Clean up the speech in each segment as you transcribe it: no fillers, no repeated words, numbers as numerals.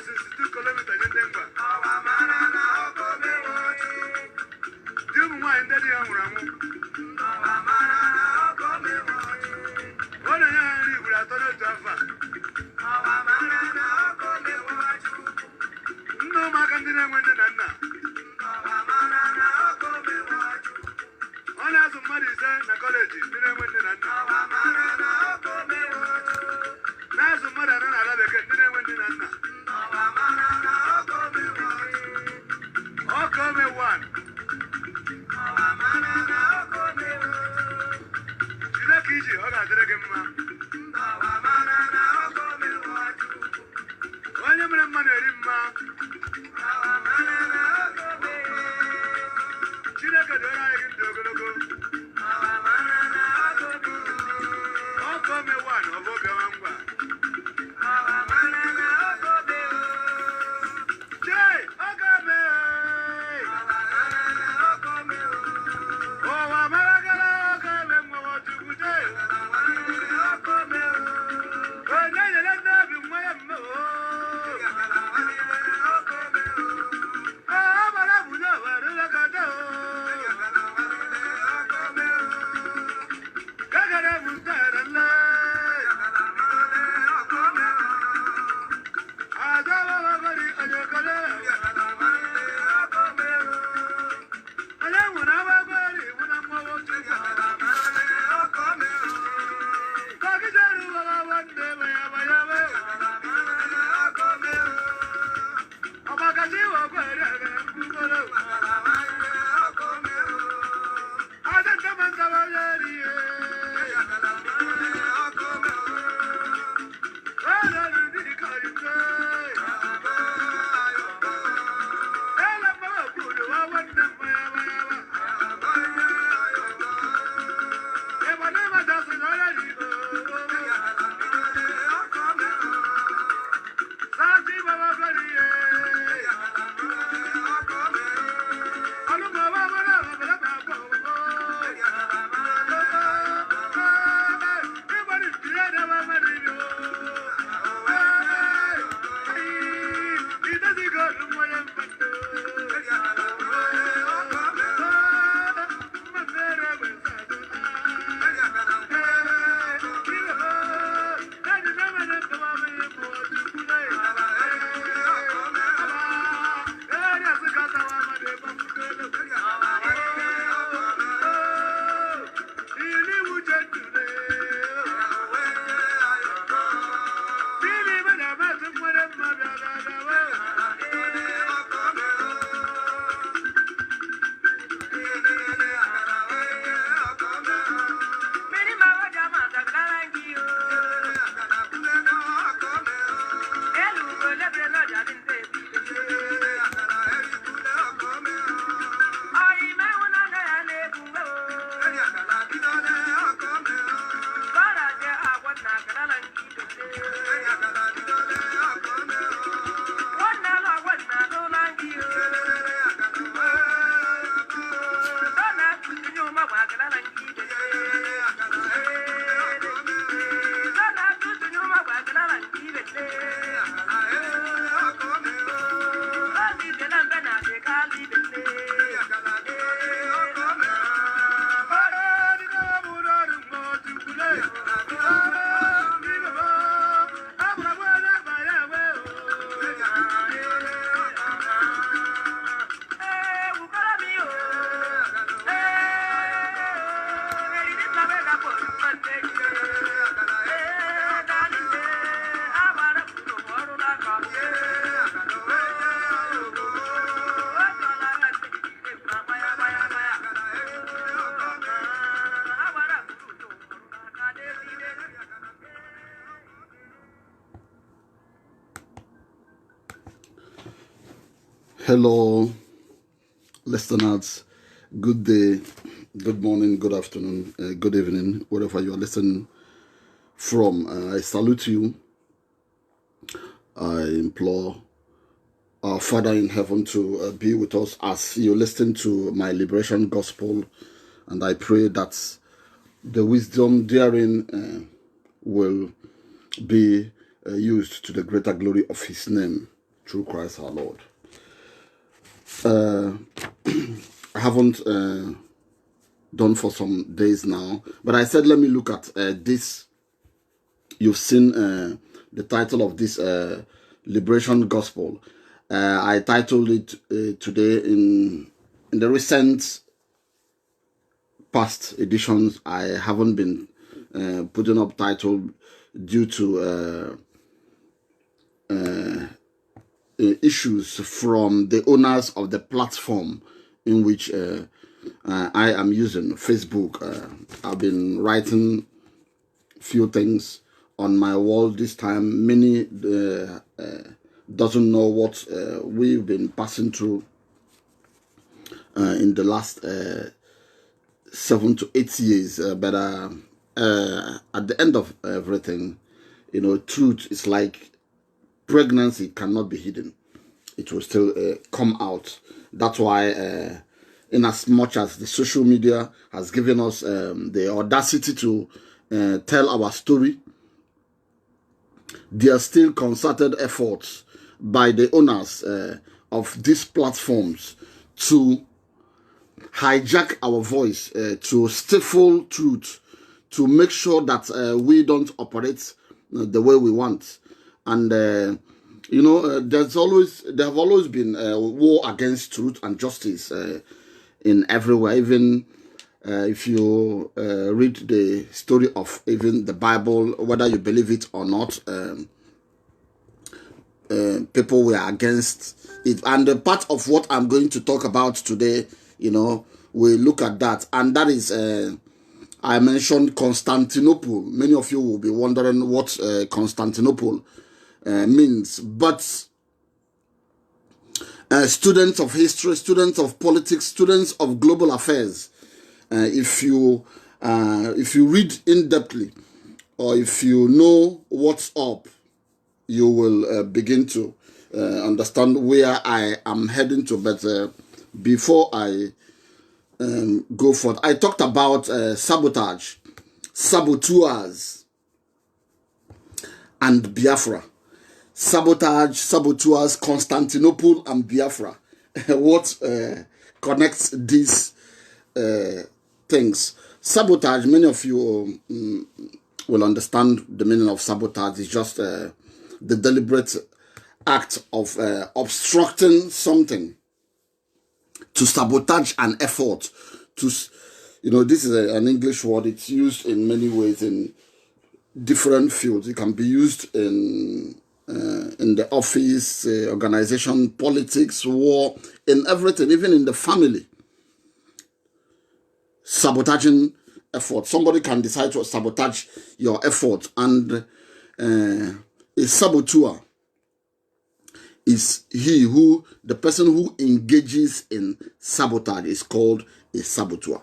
62 kilometers in Denver. Do you mind that you are wrong? What are you with a total Java? No, my country went in Anna. One has somebody said, college, didn't win in Anna. Now, some mother and I didn't win in Anna. Oh, come one. She's a kid, you got to get him. When you're a man, she never got to go. Oh, come one of Okawamba. Jay, Okame. Oh, Amagala, Okame, what to do? Oh, now you let that be my Hello, listeners. Good day, good morning, good afternoon, good evening, wherever you are listening from. I salute you. I implore our Father in heaven to be with us as you listen to my liberation gospel, and I pray that the wisdom therein will be used to the greater glory of His name. through Christ our Lord. I haven't done for some days now, but I said let me look at this. You've seen the title of this Liberation Gospel. I titled it today in the recent past editions. I haven't been putting up title due to issues from the owners of the platform in which I am using, Facebook. I've been writing few things on my wall this time. Many doesn't know what we've been passing through in the last 7 to 8 years, but at the end of everything, you know, truth is like pregnancy, cannot be hidden. It will still come out. That's why in as much as the social media has given us the audacity to tell our story, there are still concerted efforts by the owners of these platforms to hijack our voice, to stifle truth, to make sure that we don't operate the way we want. And you know, there have always been war against truth and justice in everywhere. Even if you read the story of even the Bible, whether you believe it or not, people were against it. And the part of what I'm going to talk about today, you know, we look at that, and that is I mentioned Constantinople. Many of you will be wondering what Constantinople means, but students of history, students of politics, students of global affairs, if you read in-depthly, or if you know what's up, you will begin to understand where I am heading to. But before I go forth, I talked about sabotage, saboteurs, and Biafra. Sabotage, saboteurs, Constantinople, and Biafra. What connects these things? Sabotage, many of you will understand the meaning of sabotage. It's just the deliberate act of obstructing something, to sabotage an effort. To, you know, this is an English word. It's used in many ways in different fields. It can be used in the office, organization, politics, war, in everything, even in the family. Sabotaging effort. Somebody can decide to sabotage your effort, and a saboteur is the person who engages in sabotage is called a saboteur.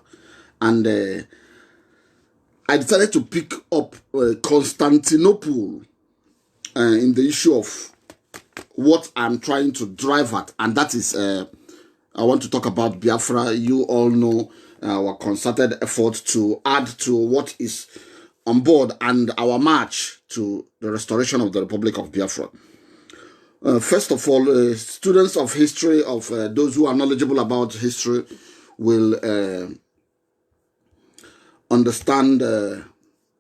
And I decided to pick up Constantinople in the issue of what I'm trying to drive at, and that is I want to talk about Biafra. You all know our concerted effort to add to what is on board and our march to the restoration of the Republic of Biafra. First of all, students of history, of those who are knowledgeable about history, will understand a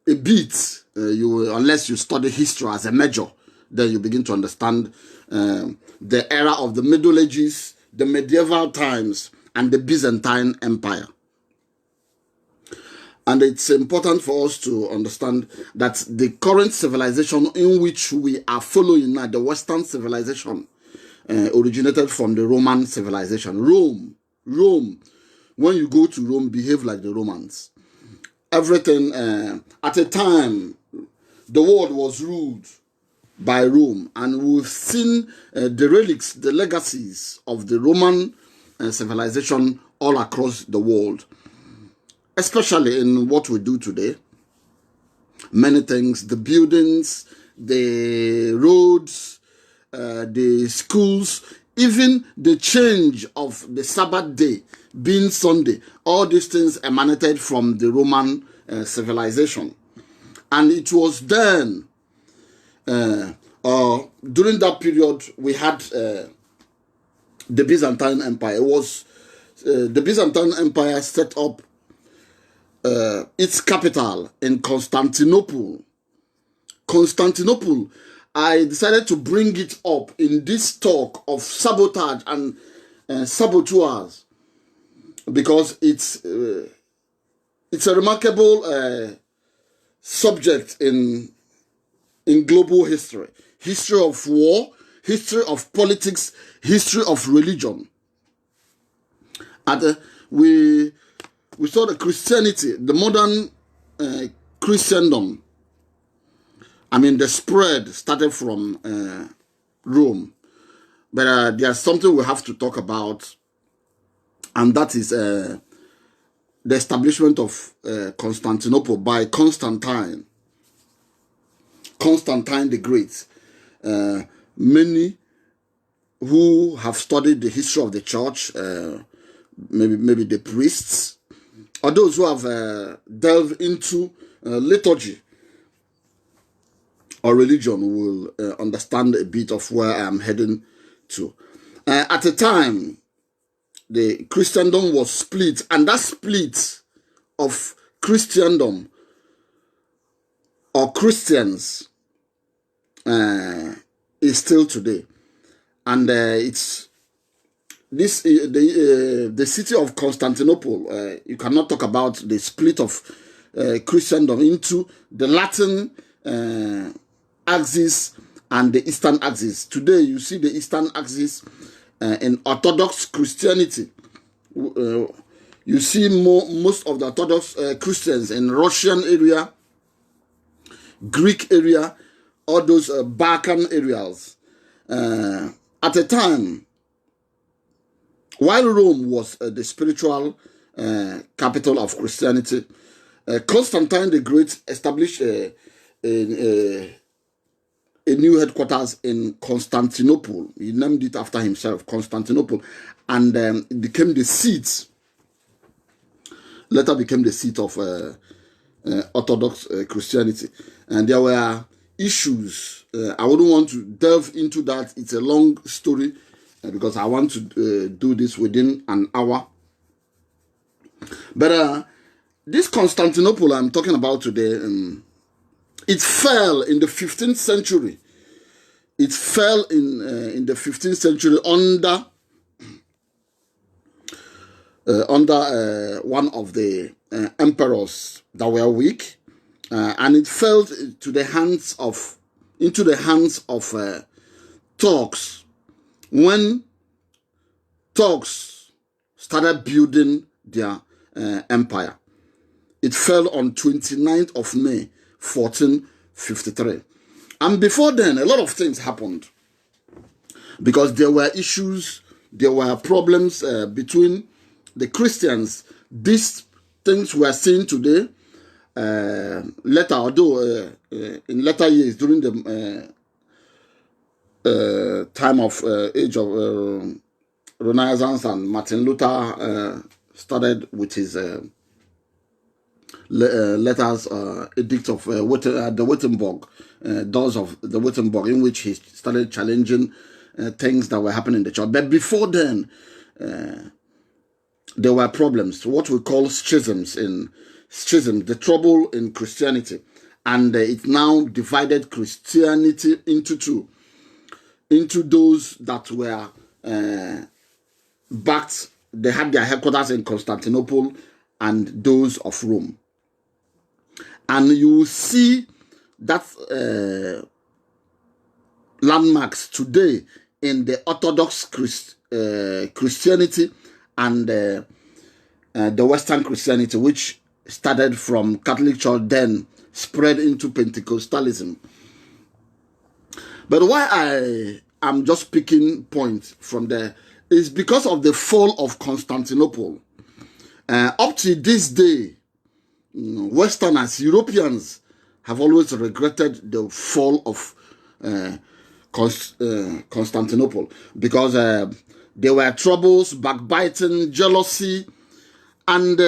bit. Unless you study history as a major, then you begin to understand the era of the Middle Ages, the medieval times, and the Byzantine Empire. And it's important for us to understand that the current civilization in which we are following now, the Western civilization, originated from the Roman civilization. Rome, when you go to Rome, behave like the Romans. Everything, at a time, the world was ruled by Rome, and we've seen the relics, the legacies of the Roman civilization all across the world. Especially in what we do today. Many things, the buildings, the roads, the schools, even the change of the Sabbath day being Sunday, all these things emanated from the Roman civilization. And it was then during that period, we had the Byzantine Empire. It was the Byzantine Empire set up its capital in Constantinople. Constantinople. I decided to bring it up in this talk of sabotage and saboteurs because it's a remarkable subject in global history. History of war, history of politics, history of religion. And we saw the Christianity, the modern Christendom. I mean, the spread started from Rome. But there's something we have to talk about, and that is the establishment of Constantinople by Constantine. Constantine the Great. Many who have studied the history of the church, maybe the priests, or those who have delved into liturgy or religion will understand a bit of where I am heading to. At the time, the Christendom was split, and that split of Christendom or Christians is still today, and it's this the city of Constantinople. You cannot talk about the split of Christendom into the Latin axis and the Eastern axis. Today, you see the Eastern axis in Orthodox Christianity. You see most of the Orthodox Christians in Russian area, Greek area, all those Balkan areas. At the time, while Rome was the spiritual capital of Christianity, Constantine the Great established a new headquarters in Constantinople. He named it after himself, Constantinople, and it became the seat. Later became the seat of Orthodox Christianity, and there were issues. I wouldn't want to delve into that. It's a long story because I want to do this within an hour. But this Constantinople I'm talking about today, it fell in the 15th century. It fell in the 15th century under one of the emperors that were weak, and it fell into the hands of Turks when Turks started building their empire. It fell on 29th of May 1453. And before then, a lot of things happened because there were issues, there were problems between the Christians. These things we are seeing today, later, although in later years, during the time of age of Renaissance, and Martin Luther started with his letters, edict of the Wittenberg, doors of the Wittenberg, in which he started challenging things that were happening in the church. But before then, there were problems, what we call schisms, the trouble in Christianity, and it now divided Christianity into two, into those that were backed. They had their headquarters in Constantinople, and those of Rome. And you will see that landmarks today in the Orthodox Christianity and the Western Christianity, which started from Catholic Church, then spread into Pentecostalism. But why I am just picking points from there is because of the fall of Constantinople. Up to this day, Westerners, Europeans, have always regretted the fall of Constantinople because there were troubles, backbiting, jealousy, and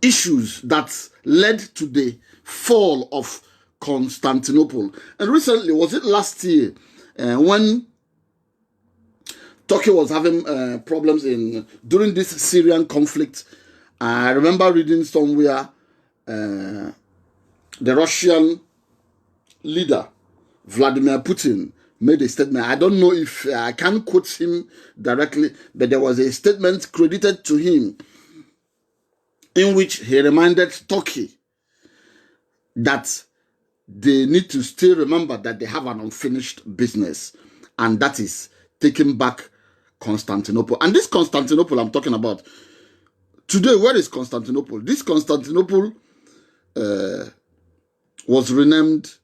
issues that led to the fall of Constantinople. And recently, was it last year, when Turkey was having problems during this Syrian conflict? I remember reading somewhere the Russian leader, Vladimir Putin, made a statement. I don't know if I can quote him directly, but there was a statement credited to him in which he reminded Turkey that they need to still remember that they have an unfinished business, and that is taking back Constantinople. And this Constantinople I'm talking about today, where is Constantinople? This Constantinople was renamed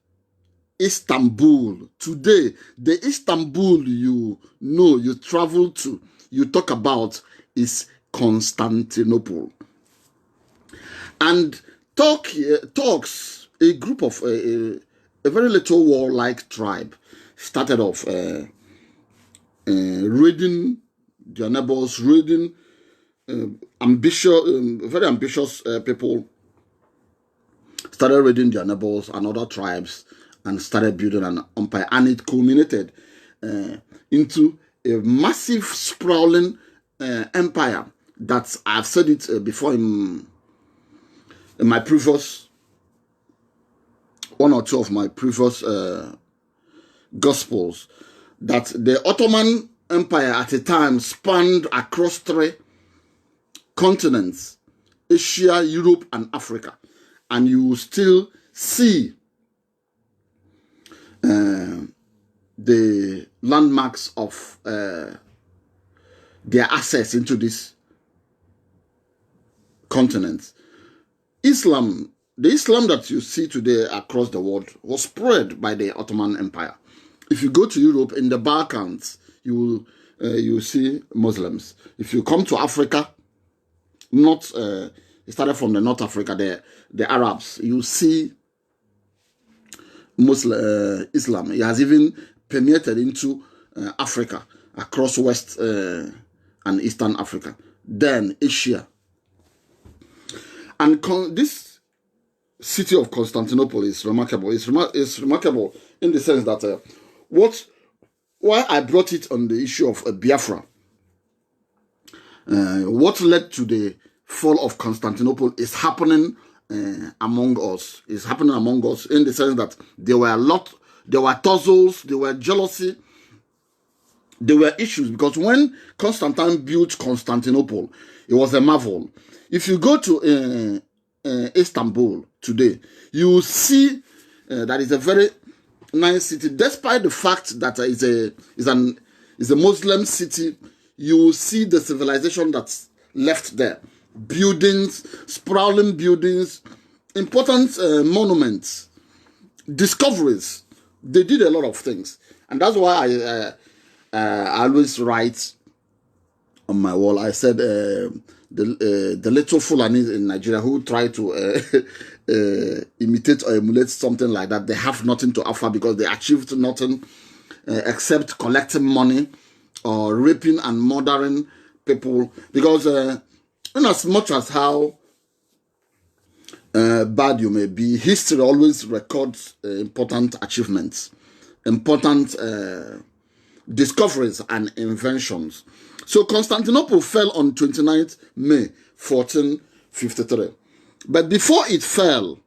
Istanbul. Today, the Istanbul you know, you travel to, you talk about is Constantinople. And Turks, a group of a very little warlike tribe, started off raiding their neighbors, raiding very ambitious people, started raiding their neighbors and other tribes, and started building an empire. And it culminated into a massive, sprawling empire that I've said it before in my previous, one or two of my previous gospels, that the Ottoman Empire at a time spanned across 3 continents, Asia, Europe, and Africa. And you will still see the landmarks of their access into this continent. Islam, the Islam that you see today across the world, was spread by the Ottoman Empire. If you go to Europe, in the Balkans, you will see Muslims. If you come to Africa, it started from the North Africa, the Arabs, you see Islam. It has even permeated into Africa, across West and Eastern Africa, then Asia. And this city of Constantinople is remarkable. It's remarkable in the sense that why I brought it on the issue of Biafra. What led to the fall of Constantinople is happening among us. It's happening among us in the sense that there were tussles, there were jealousy, there were issues, because when Constantine built Constantinople, it was a marvel. If you go to Istanbul today, you will see that is a very nice city. Despite the fact that it's a Muslim city, you will see the civilization that's left there. Buildings, sprawling buildings, important monuments, discoveries. They did a lot of things. And that's why I always write on my wall. I said the little Fulanis in Nigeria who try to imitate or emulate something like that, they have nothing to offer because they achieved nothing except collecting money or raping and murdering people. Because in as much as how bad you may be, history always records important achievements, important discoveries and inventions. So Constantinople fell on 29th May 1453. But before it fell,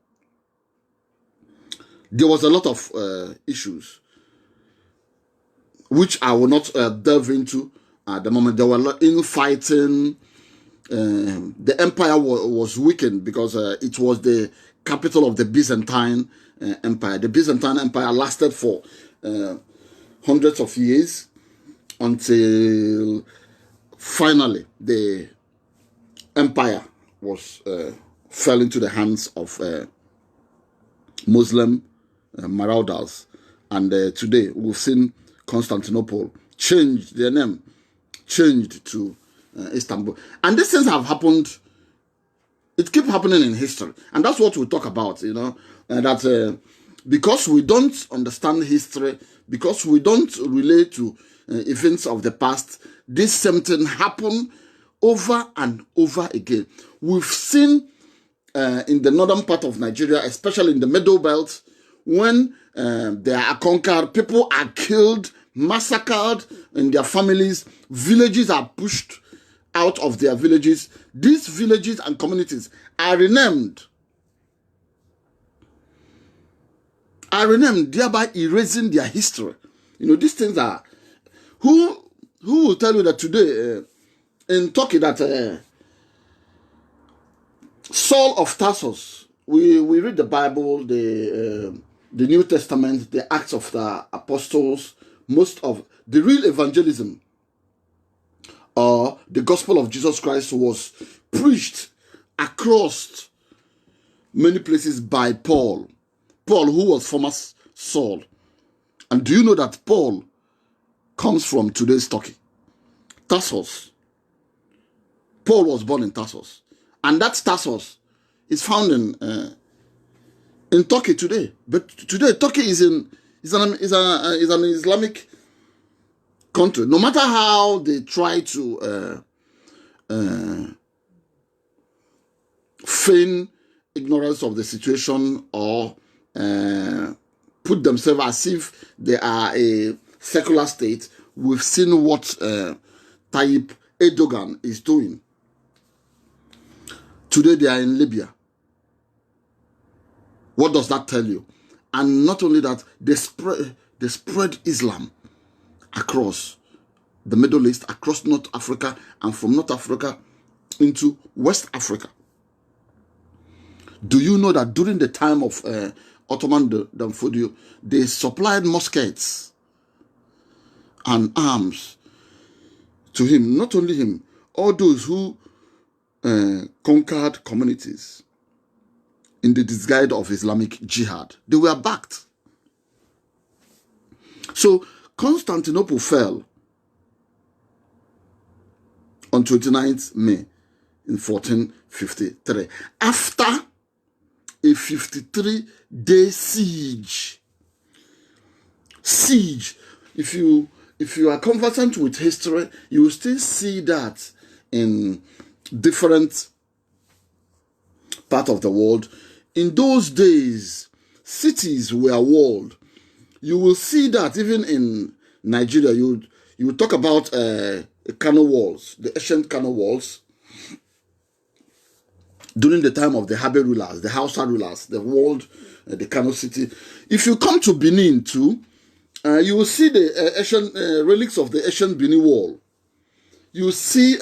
there was a lot of issues, which I will not delve into at the moment. There were infighting. The empire was weakened because it was the capital of the Byzantine Empire. The Byzantine Empire lasted for hundreds of years until finally the empire was fell into the hands of Muslim marauders. And today we've seen Constantinople changed their name, changed to Istanbul. And these things have happened. It keeps happening in history. And that's what we talk about, you know, that because we don't understand history, because we don't relate to events of the past, this same thing happen over and over again. We've seen in the northern part of Nigeria, especially in the Middle Belt, when they are conquered, people are killed, massacred in their families, villages are pushed out of their villages. These villages and communities are renamed, thereby erasing their history. These things are... Who will tell you that today in Turkey that Saul of Tarsus, we read the Bible, the New Testament, the Acts of the Apostles, most of the real evangelism or the gospel of Jesus Christ was preached across many places by Paul, who was former Saul. And do you know that Paul comes from today's Turkey? Tarsus. Paul was born in Tarsus. And that Tarsus is found in Turkey today. But today, Turkey is an Islamic country. No matter how they try to feign ignorance of the situation or put themselves as if they are a secular state, we've seen what Tayyip Erdogan is doing. Today they are in Libya. What does that tell you? And not only that, they spread Islam across the Middle East, across North Africa, and from North Africa into West Africa. Do you know that during the time of Ottoman Danfodio, they supplied muskets and arms to him? Not only him, all those who conquered communities in the disguise of Islamic jihad, they were backed. So Constantinople fell on 29th May in 1453 after a 53-day siege. If you are conversant with history, you will still see that in different parts of the world. In those days, cities were walled. You will see that even in Nigeria. You talk about Kano walls, the ancient Kano walls. During the time of the Habe rulers, the Hausa rulers, the walled the Kano city. If you come to Benin too, you will see the ancient relics of the ancient Benin wall. You see,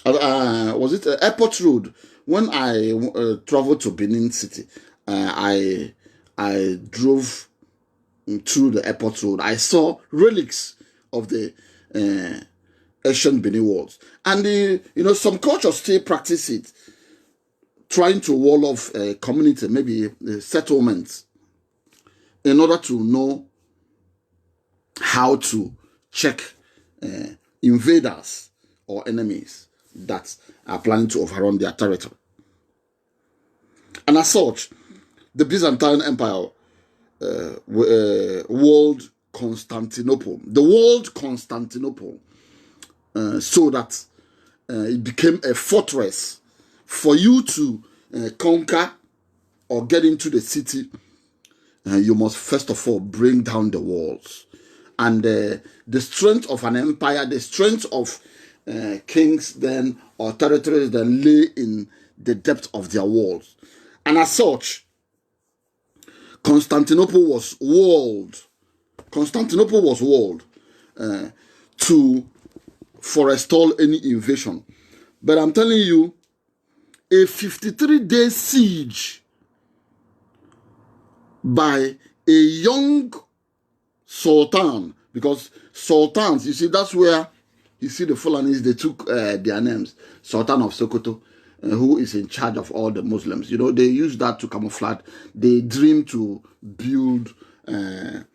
was it Airport Road? When I traveled to Benin City, I drove through the Airport Road. I saw relics of the ancient Benin walls, and some cultures still practice it, trying to wall off a community, maybe settlements, in order to know how to check invaders or enemies that are planning to overrun their territory. And as such, the Byzantine Empire walled Constantinople. The walled Constantinople so that it became a fortress. For you to conquer or get into the city, you must first of all bring down the walls. And the strength of an empire, the strength of kings then or territories then lay in the depth of their walls. And as such, Constantinople was walled. Constantinople was walled to forestall any invasion. But I'm telling you, a 53-day siege by a young sultan, because sultans, you see, that's where you see the Fulanis, they took their names. Sultan of Sokoto, who is in charge of all the Muslims. They use that to camouflage. They dream to build a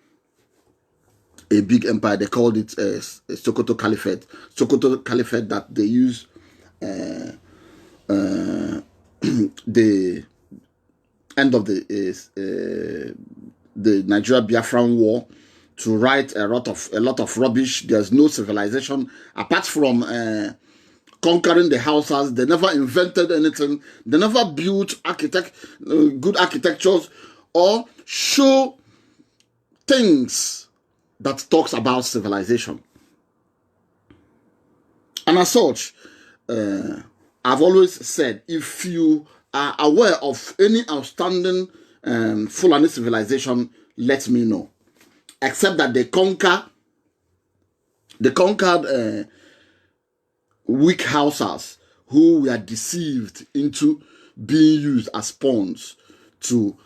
big empire. They called it Sokoto Caliphate. Sokoto Caliphate that they use the end of the Nigeria Biafran War to write a lot of rubbish. There's no civilization apart from conquering the houses. They never invented anything. They never built good architectures. or show things that talks about civilization. And as such, I've always said, if you are aware of any outstanding Fulani civilization, let me know. Except that they conquered weak Hausas who were deceived into being used as pawns to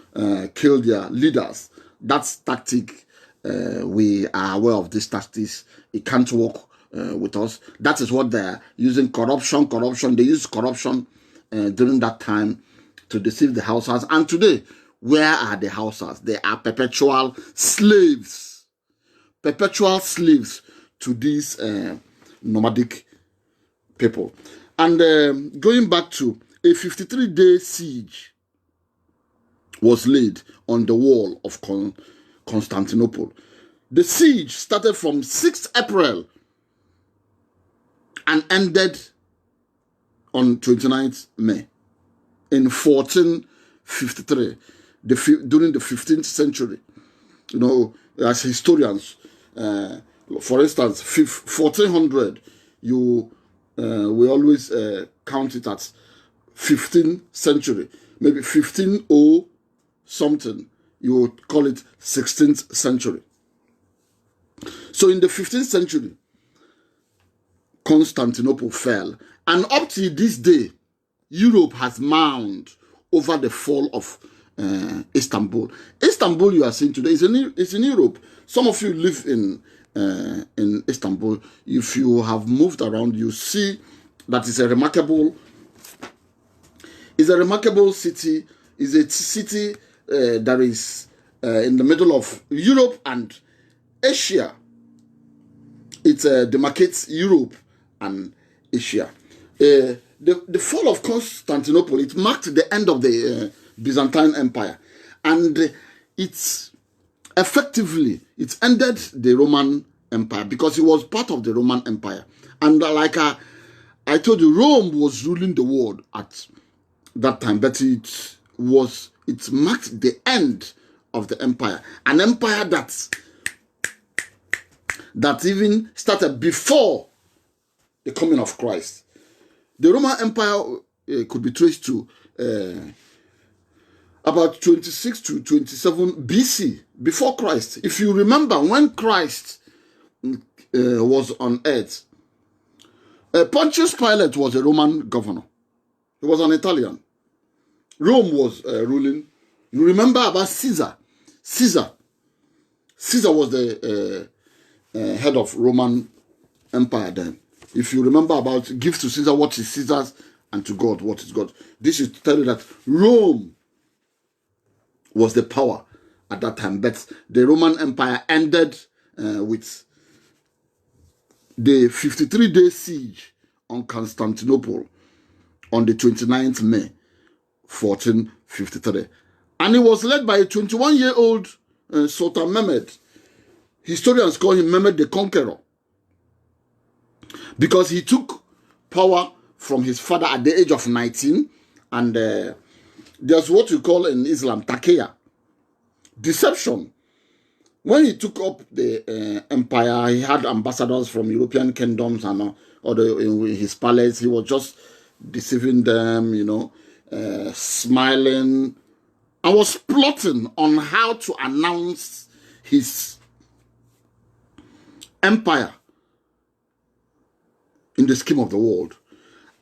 kill their leaders. That's tactic. We are aware of these tactics. It can't work with us. That is what they're using. Corruption. They use corruption during that time to deceive the Hausas. And today, where are the Hausas? They are perpetual slaves. Perpetual slaves to these nomadic people. And going back to a 53-day siege was laid on the wall of Constantinople. The siege started from 6th April and ended on 29th May in 1453, during the 15th century. You know, as historians, for instance, 1400, we always count it as 15th century. Maybe 1500 something, you would call it 16th century. So in the 15th century, Constantinople fell. And up to this day, Europe has mourned over the fall of Istanbul. Istanbul, you are seeing today, is in Europe. Some of you live in Istanbul. If you have moved around, you see that it's a remarkable city. It's a city that is in the middle of Europe and Asia. It demarcates Europe and Asia. The fall of Constantinople, it marked the end of the Byzantine Empire, and it ended the Roman Empire, because it was part of the Roman Empire. And like I told you, Rome was ruling the world at that time, but it marked the end of the empire, an empire that even started before the coming of Christ. The Roman Empire could be traced to about 26 to 27 BC, before Christ. If you remember, when Christ was on earth, Pontius Pilate was a Roman governor. He was an Italian. Rome was ruling. You remember about Caesar. Caesar was the head of Roman Empire then. If you remember about give to Caesar what is Caesar's and to God what is God. This is to tell you that Rome was the power at that time. But the Roman Empire ended with the 53-day siege on Constantinople on the 29th May, 1453. And it was led by a 21-year-old Sultan Mehmed. Historians call him Mehmed the Conqueror, because he took power from his father at the age of 19. And there's what you call in Islam, takeya, deception. When he took up the empire, he had ambassadors from European kingdoms and in his palace. He was just deceiving them, smiling, and was plotting on how to announce his empire in the scheme of the world.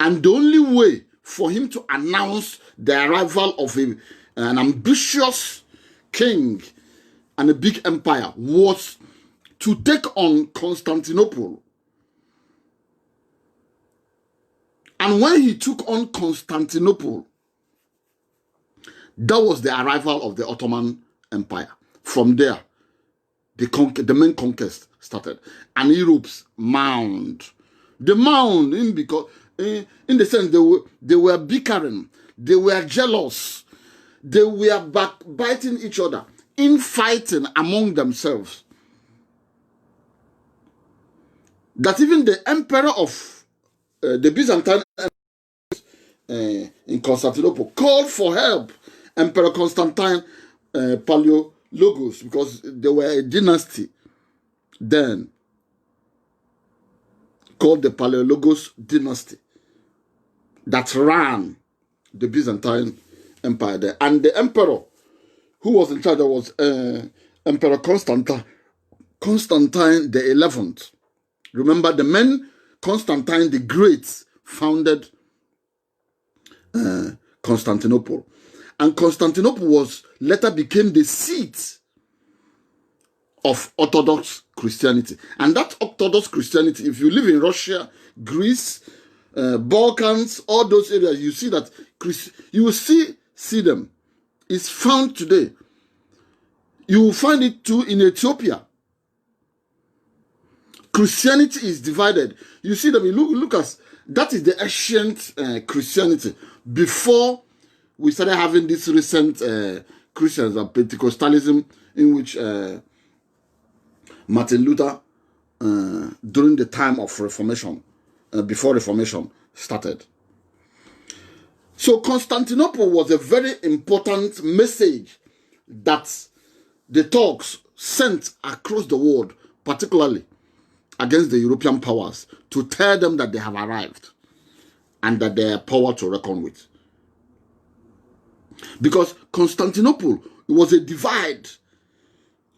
And the only way for him to announce the arrival of an ambitious king and a big empire was to take on Constantinople. And when he took on Constantinople, that was the arrival of the Ottoman Empire. From there, the main conquest started. And Europe's mound. The mound, in the sense they were bickering, they were jealous, they were backbiting each other, infighting among themselves. That even the emperor of the Byzantine in Constantinople called for help. Emperor Constantine Paleologos, because they were a dynasty then called the Paleologos dynasty that ran the Byzantine Empire there. And the emperor who was in charge was Emperor Constantine the 11th. Remember, the man Constantine the Great founded Constantinople. And Constantinople later became the seat of Orthodox Christianity. And that Orthodox Christianity, if you live in Russia, Greece, Balkans, all those areas, you see that you will see them. It's found today. You will find it too in Ethiopia. Christianity is divided. You see them. Look at that is the ancient Christianity before we started having this recent Christians and Pentecostalism, in which Martin Luther, during the time of Reformation, before Reformation started. So Constantinople was a very important message that the Turks sent across the world, particularly against the European powers, to tell them that they have arrived and that they are power to reckon with. Because Constantinople was a divide.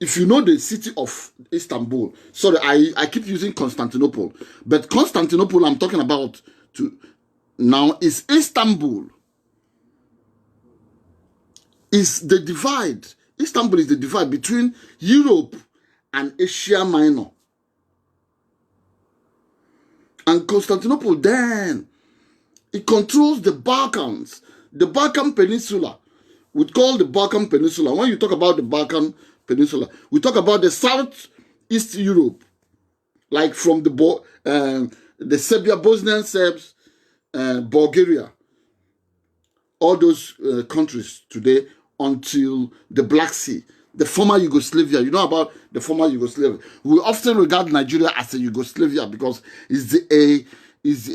If you know the city of Istanbul, sorry, I keep using Constantinople, but Constantinople I'm talking about now is Istanbul. Is the divide. Istanbul is the divide between Europe and Asia Minor. And Constantinople then, it controls the Balkans, the Balkan Peninsula. We call the Balkan Peninsula. When you talk about the Balkan Peninsula, we talk about the Southeast Europe, like from the Serbia, Bosnian Serbs, Bulgaria, all those countries today until the Black Sea, the former Yugoslavia. You know about the former Yugoslavia. We often regard Nigeria as a Yugoslavia because it's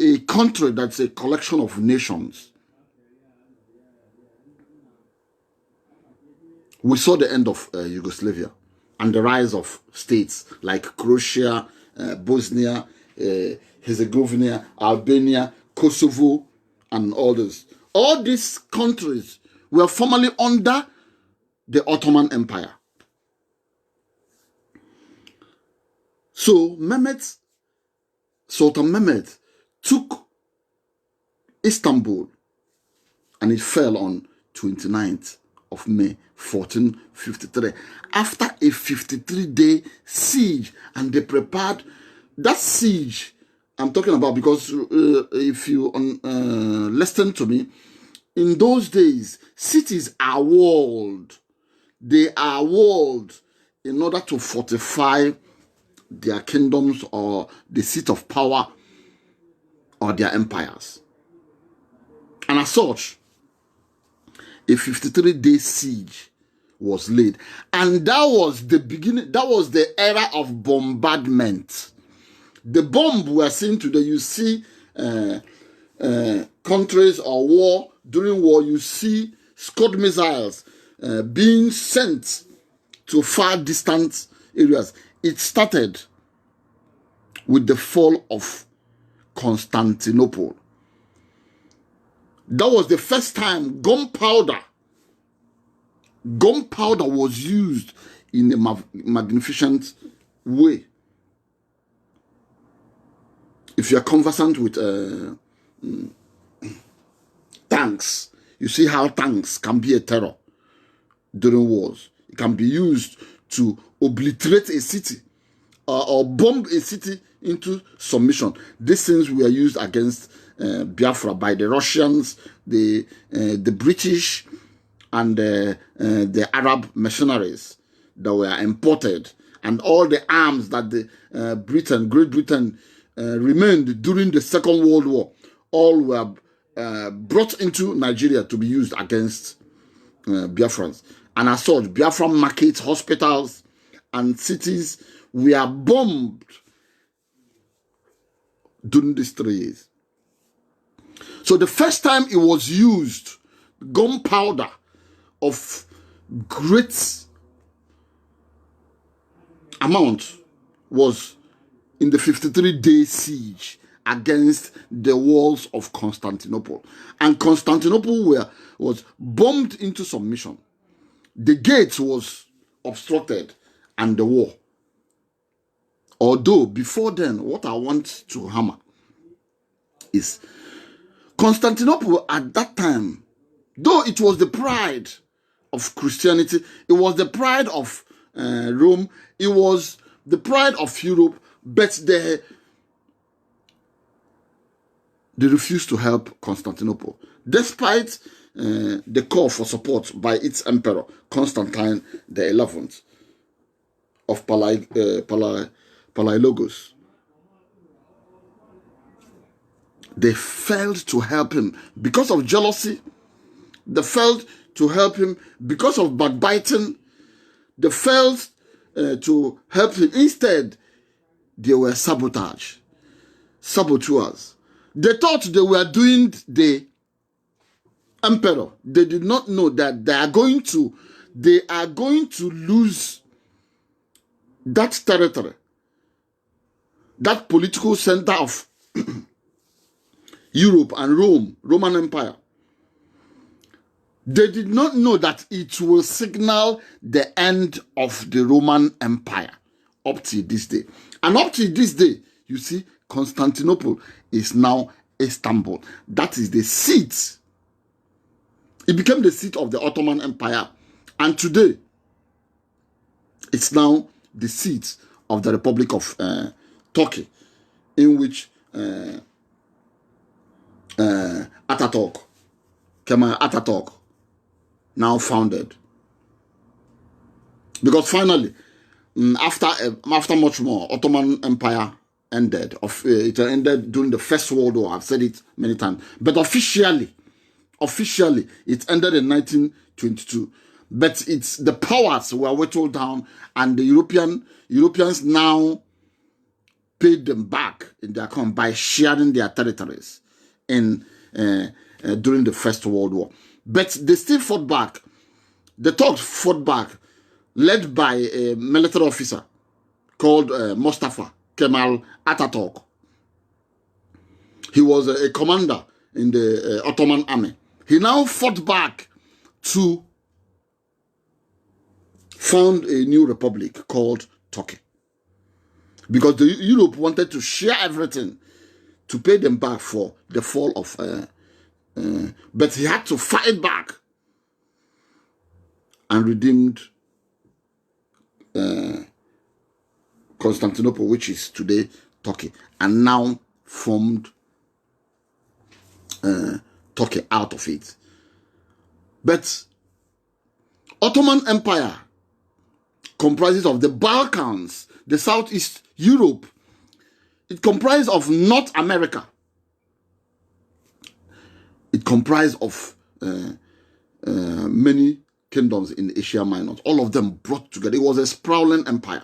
a country that's a collection of nations. We saw the end of Yugoslavia and the rise of states like Croatia, Bosnia, Herzegovina, Albania, Kosovo, and all this. All these countries were formerly under the Ottoman Empire. So Sultan Mehmet took Istanbul, and it fell on 29th of May 1453 after a 53-day siege. And they prepared that siege I'm talking about, because if you listen to me, in those days cities are walled. They are walled in order to fortify their kingdoms or the seat of power or their empires. And as such, a 53-day siege was laid. And that was the beginning, that was the era of bombardment. The bomb we are seeing today, you see countries or war, during war, you see Scud missiles being sent to far distant areas. It started with the fall of Constantinople. That was the first time gunpowder was used in a magnificent way. If you are conversant with tanks, you see how tanks can be a terror during wars. It can be used to obliterate a city or bomb a city into submission. These things were used against Biafra by the Russians, the British, and the Arab mercenaries that were imported, and all the arms that the Great Britain remained during the Second World War, all were brought into Nigeria to be used against Biafrans. And as such, Biafran markets, hospitals, and cities were bombed during these 3 years. So the first time it was used, gunpowder of great amount was in the 53-day siege against the walls of Constantinople. And Constantinople was bombed into submission. The gate was obstructed and the war. Although before then, what I want to hammer is Constantinople at that time, though it was the pride of Christianity, it was the pride of Rome, it was the pride of Europe, but they refused to help Constantinople, despite the call for support by its emperor, Constantine the 11th of Palaiologos. They failed to help him because of jealousy. They failed to help him because of backbiting. They failed to help him. Instead, they were saboteurs. They thought they were doing the emperor. They did not know that they are going to lose that territory, that political center of Europe and Roman Empire. They did not know that it will signal the end of the Roman Empire up to this day. And up to this day, you see, Constantinople is now Istanbul. That is the seat. It became the seat of the Ottoman Empire. And today, it's now the seat of the Republic of Turkey, in which Kemal Atatürk now founded. Because finally, after much more, Ottoman Empire ended. It ended during the First World War. I've said it many times. But officially, it ended in 1922. But it's the powers were whittled down, and the Europeans now paid them back in their account by sharing their territories during the First World War. But they still fought back. The Turks fought back, led by a military officer called Mustafa Kemal Atatürk. He was a commander in the Ottoman army. He now fought back to found a new republic called Turkey. Because Europe wanted to share everything to pay them back for the fall of... but he had to fight back and redeemed Constantinople, which is today Turkey, and now formed Turkey out of it. But Ottoman Empire comprises of the Balkans, the Southeast Europe. It comprises of North America. It comprised of many kingdoms in Asia Minor. All of them brought together. It was a sprawling empire.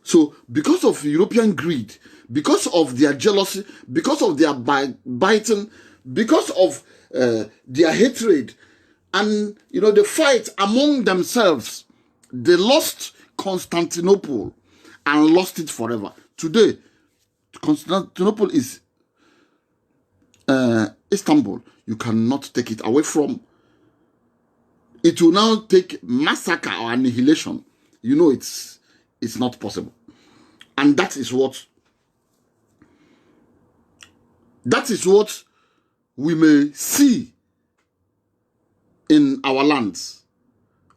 So because of European greed, because of their jealousy, because of their biting, because of their hatred, and the fight among themselves, they lost Constantinople and lost it forever. Today, Constantinople is Istanbul. You cannot take it away from. It will now take massacre or annihilation. It's not possible. And that is what we may see in our lands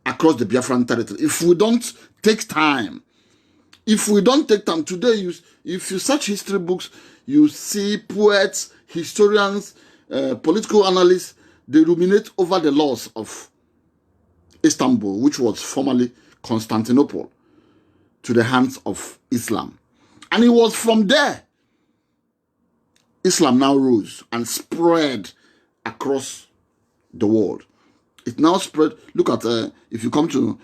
across the Biafran territory. If we don't take time, today, if you search history books, you see poets, historians, political analysts, they ruminate over the loss of Istanbul, which was formerly Constantinople, to the hands of Islam. And it was from there Islam now rose and spread across the world. It now spread. Look at, if you come to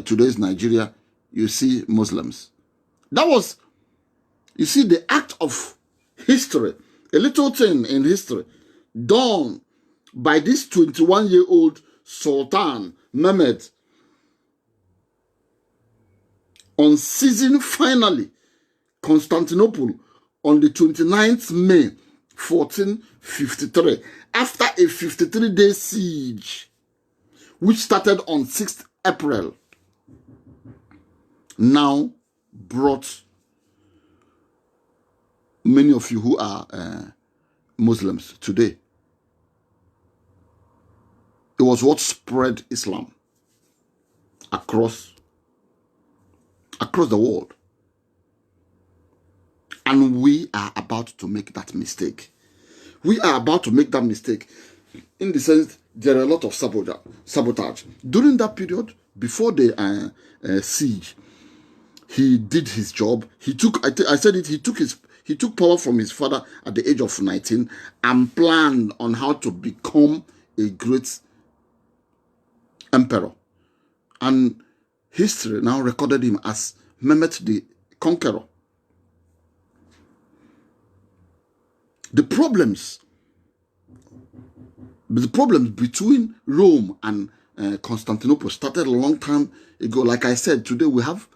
today's Nigeria, you see Muslims. That was, you see, the act of history, a little thing in history, done by this 21-year-old Sultan Mehmed, on seizing finally Constantinople on the 29th May 1453, after a 53-day siege, which started on 6th April, now brought many of you who are Muslims today. It was what spread Islam across the world. And we are about to make that mistake. We are about to make that mistake in the sense there are a lot of sabotage. During that period, before the siege, he did his job. He took, he took power from his father at the age of 19 and planned on how to become a great emperor. And history now recorded him as Mehmet the Conqueror. The problems between Rome and Constantinople started a long time ago. Like I said, today we have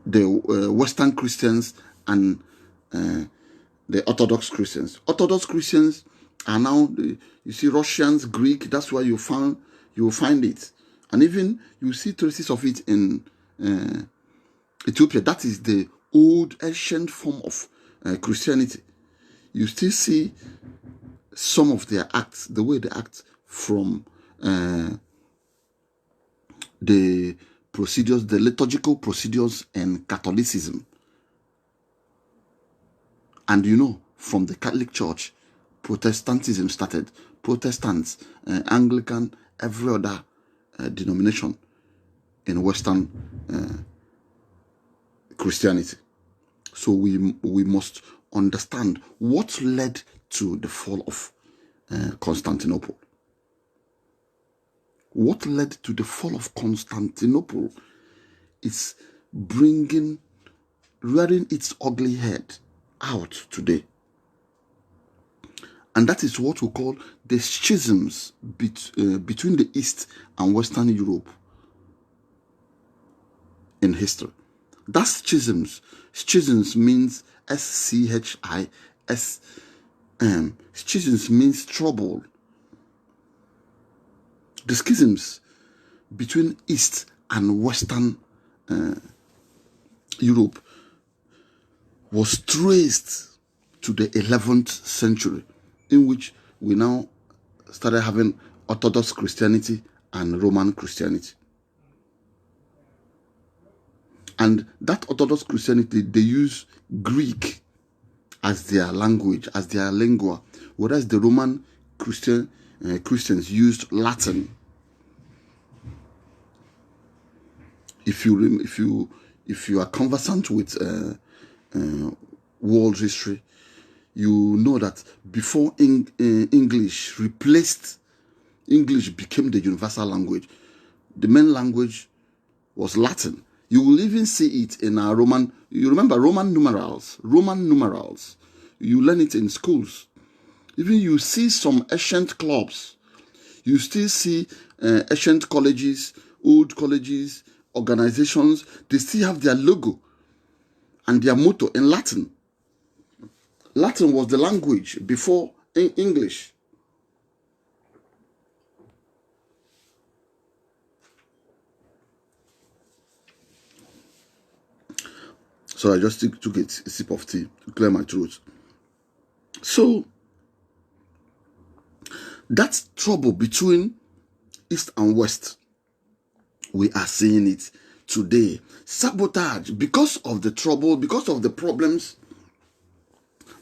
the Western Christians and the Orthodox Christians. Orthodox Christians are now, you see, Russians, Greek. That's where you will find it, and even you see traces of it in Ethiopia. That is the old ancient form of Christianity. You still see some of their acts, the way they act from the procedures, the liturgical procedures in Catholicism. And you know, from the Catholic Church, Protestantism started. Protestants, Anglican, every other denomination in Western Christianity. So we must understand what led to the fall of Constantinople. What led to the fall of Constantinople is rearing its ugly head out today. And that is what we call the schisms between the East and Western Europe in history. That's schisms. Schisms means S-C-H-I-S. Schisms means trouble. The schisms between East and Western Europe was traced to the 11th century, in which we now started having Orthodox Christianity and Roman Christianity. And that Orthodox Christianity, they use Greek as their language, as their lingua, whereas the Roman Christians used Latin. If you are conversant with world history, you know that before English became the universal language, the main language was Latin. You will even see it in our Roman. You remember Roman numerals. You learn it in schools. Even you see some ancient clubs. You still see ancient colleges, old colleges, organizations. They still have their logo and their motto in Latin. Latin was the language before English. So I just took a sip of tea to clear my throat. So that trouble between East and West, we are seeing it today. Sabotage, because of the trouble, because of the problems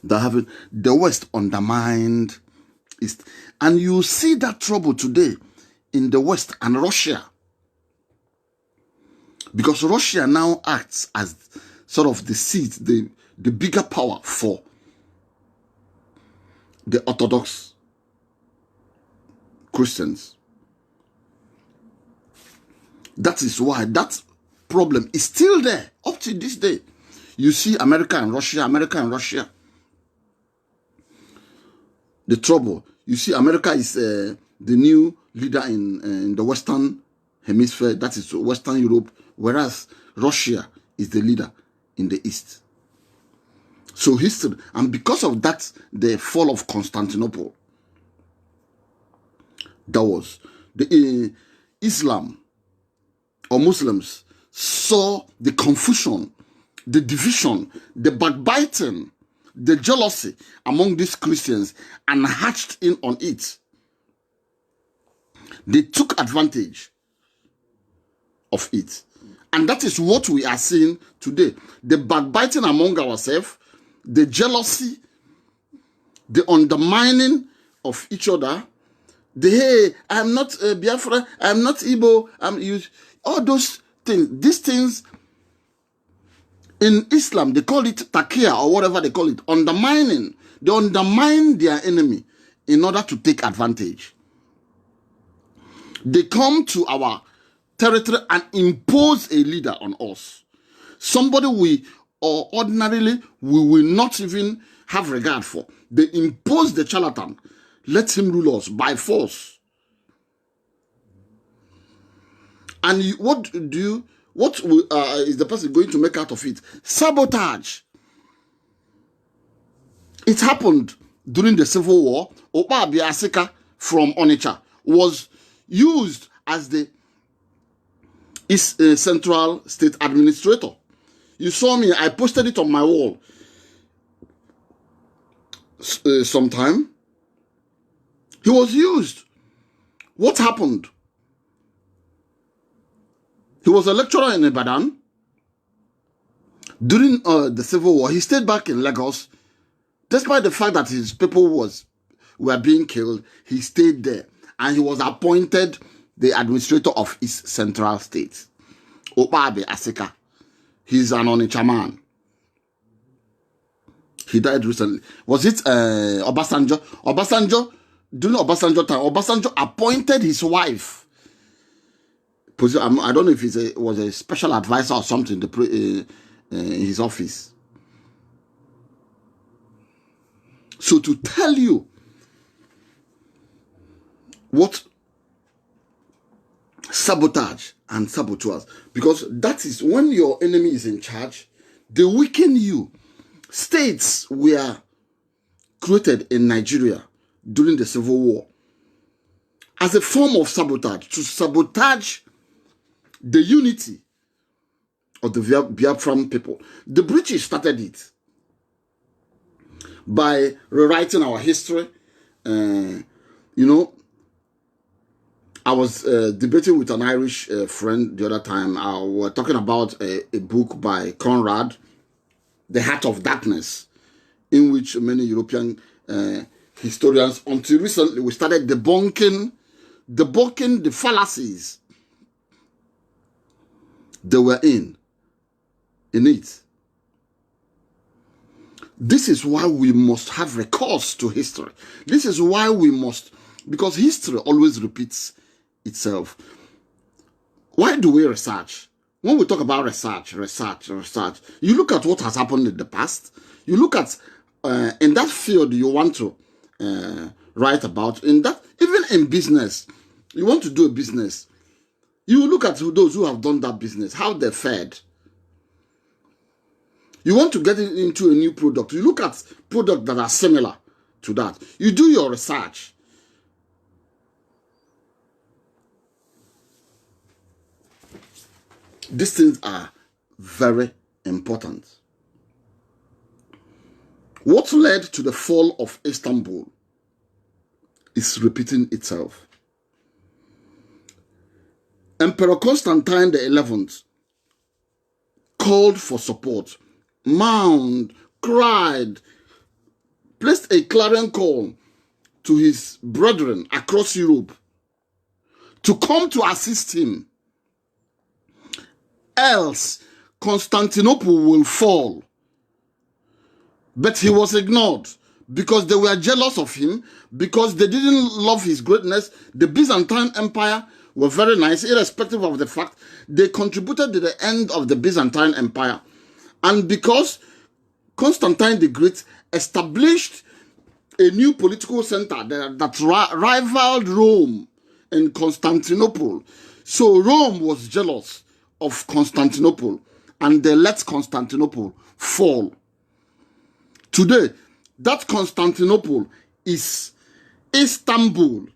that having the West undermined East. And you see that trouble today in the West and Russia. Because Russia now acts as sort of the seat, the bigger power for the Orthodox Christians. That is why that problem is still there up to this day. You see America and Russia. The trouble. You see America is the new leader in the Western Hemisphere, that is Western Europe, whereas Russia is the leader in the East. So history, and because of that, the fall of Constantinople, that was the Islam or Muslims saw the confusion, the division, the backbiting, the jealousy among these Christians and hatched in on it. They took advantage of it. And that is what we are seeing today. The backbiting among ourselves, the jealousy, the undermining of each other, the hey, I'm not Biafra, I'm not Igbo, all those things. These things in Islam, they call it takia or whatever they call it, undermining. They undermine their enemy in order to take advantage. They come to our territory and impose a leader on us. Somebody we ordinarily we will not even have regard for. They impose the charlatan. Let him rule us by force. And what is the person going to make out of it? Sabotage. It happened during the Civil War. Opa Biasika from Onitsha was used as the Central State Administrator. You saw me, I posted it on my wall sometime. He was used. What happened? He was a lecturer in Ibadan. During the Civil War, he stayed back in Lagos. Despite the fact that his people were being killed, he stayed there. And he was appointed the administrator of his central state. Opabe Asika. He's an Onitsha man. He died recently. Was it Obasanjo? Obasanjo, during Obasanjo time, Obasanjo appointed his wife. I don't know if it was a special advisor or something in his office. So to tell you what sabotage and saboteurs, because that is when your enemy is in charge, they weaken you. States were created in Nigeria during the Civil War as a form of sabotage, to sabotage the unity of the Biafran people. The British started it by rewriting our history. I was debating with an Irish friend the other time. We were talking about a book by Conrad, The Heart of Darkness, in which many European historians, until recently, we started debunking the fallacies they were in it. This is why we must have recourse to history. This is why we must, because history always repeats itself. Why do we research? When we talk about research, you look at what has happened in the past. You look at, in that field you want to write about, in that, even in business, you want to do a business, you look at those who have done that business, how they fared. You want to get into a new product, you look at products that are similar to that. You do your research. These things are very important. What led to the fall of Istanbul is repeating itself. Emperor Constantine the 11th called for support, mourned, cried, placed a clarion call to his brethren across Europe to come to assist him. Else, Constantinople will fall. But he was ignored because they were jealous of him, because they didn't love his greatness. The Byzantine Empire were very nice, irrespective of the fact they contributed to the end of the Byzantine Empire. And because Constantine the Great established a new political center that rivaled Rome and Constantinople. So Rome was jealous of Constantinople, and they let Constantinople fall. Today, that Constantinople is Istanbul.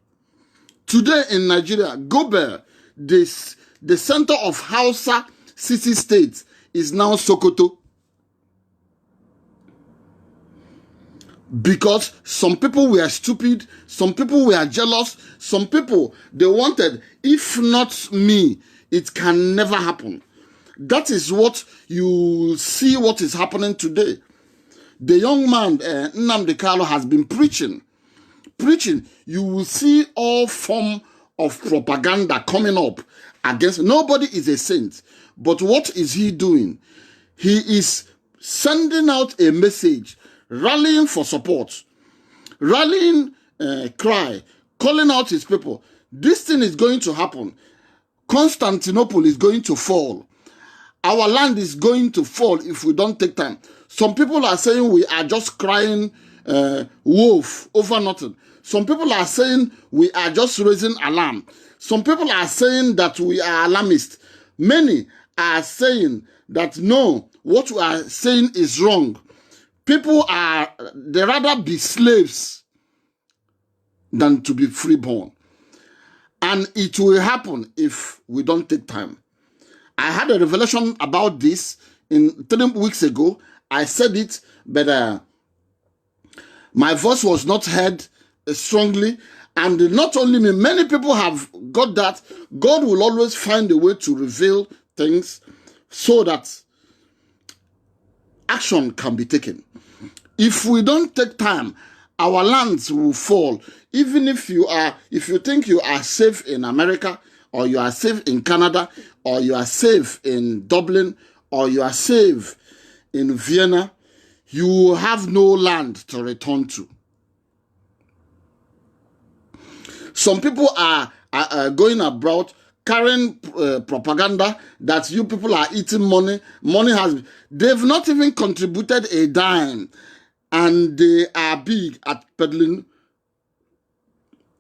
Today in Nigeria, Gobe, the center of Hausa city-state, is now Sokoto. Because some people were stupid, some people were jealous, some people, they wanted, if not me, it can never happen. That is what you see what is happening today. The young man, Nnamdi Kanu, has been preaching. You will see all form of propaganda coming up against. Nobody is a saint. But what is he doing? He is sending out a message, rallying for support, rallying cry, calling out his people. This thing is going to happen. Constantinople is going to fall. Our land is going to fall if we don't take time. Some people are saying we are just crying wolf over nothing. Some people are saying we are just raising alarm. Some people are saying that we are alarmist. Many are saying that no, what we are saying is wrong. People they rather be slaves than to be freeborn. And it will happen if we don't take time. I had a revelation about this 3 weeks ago. I said it, but my voice was not heard strongly. And not only me, many people have got that. God will always find a way to reveal things so that action can be taken. If we don't take time, our lands will fall. Even if you think you are safe in America, or you are safe in Canada, or you are safe in Dublin, or you are safe in Vienna, you have no land to return to. Some people are going abroad carrying propaganda that you people are eating money. They've not even contributed a dime, and they are big at peddling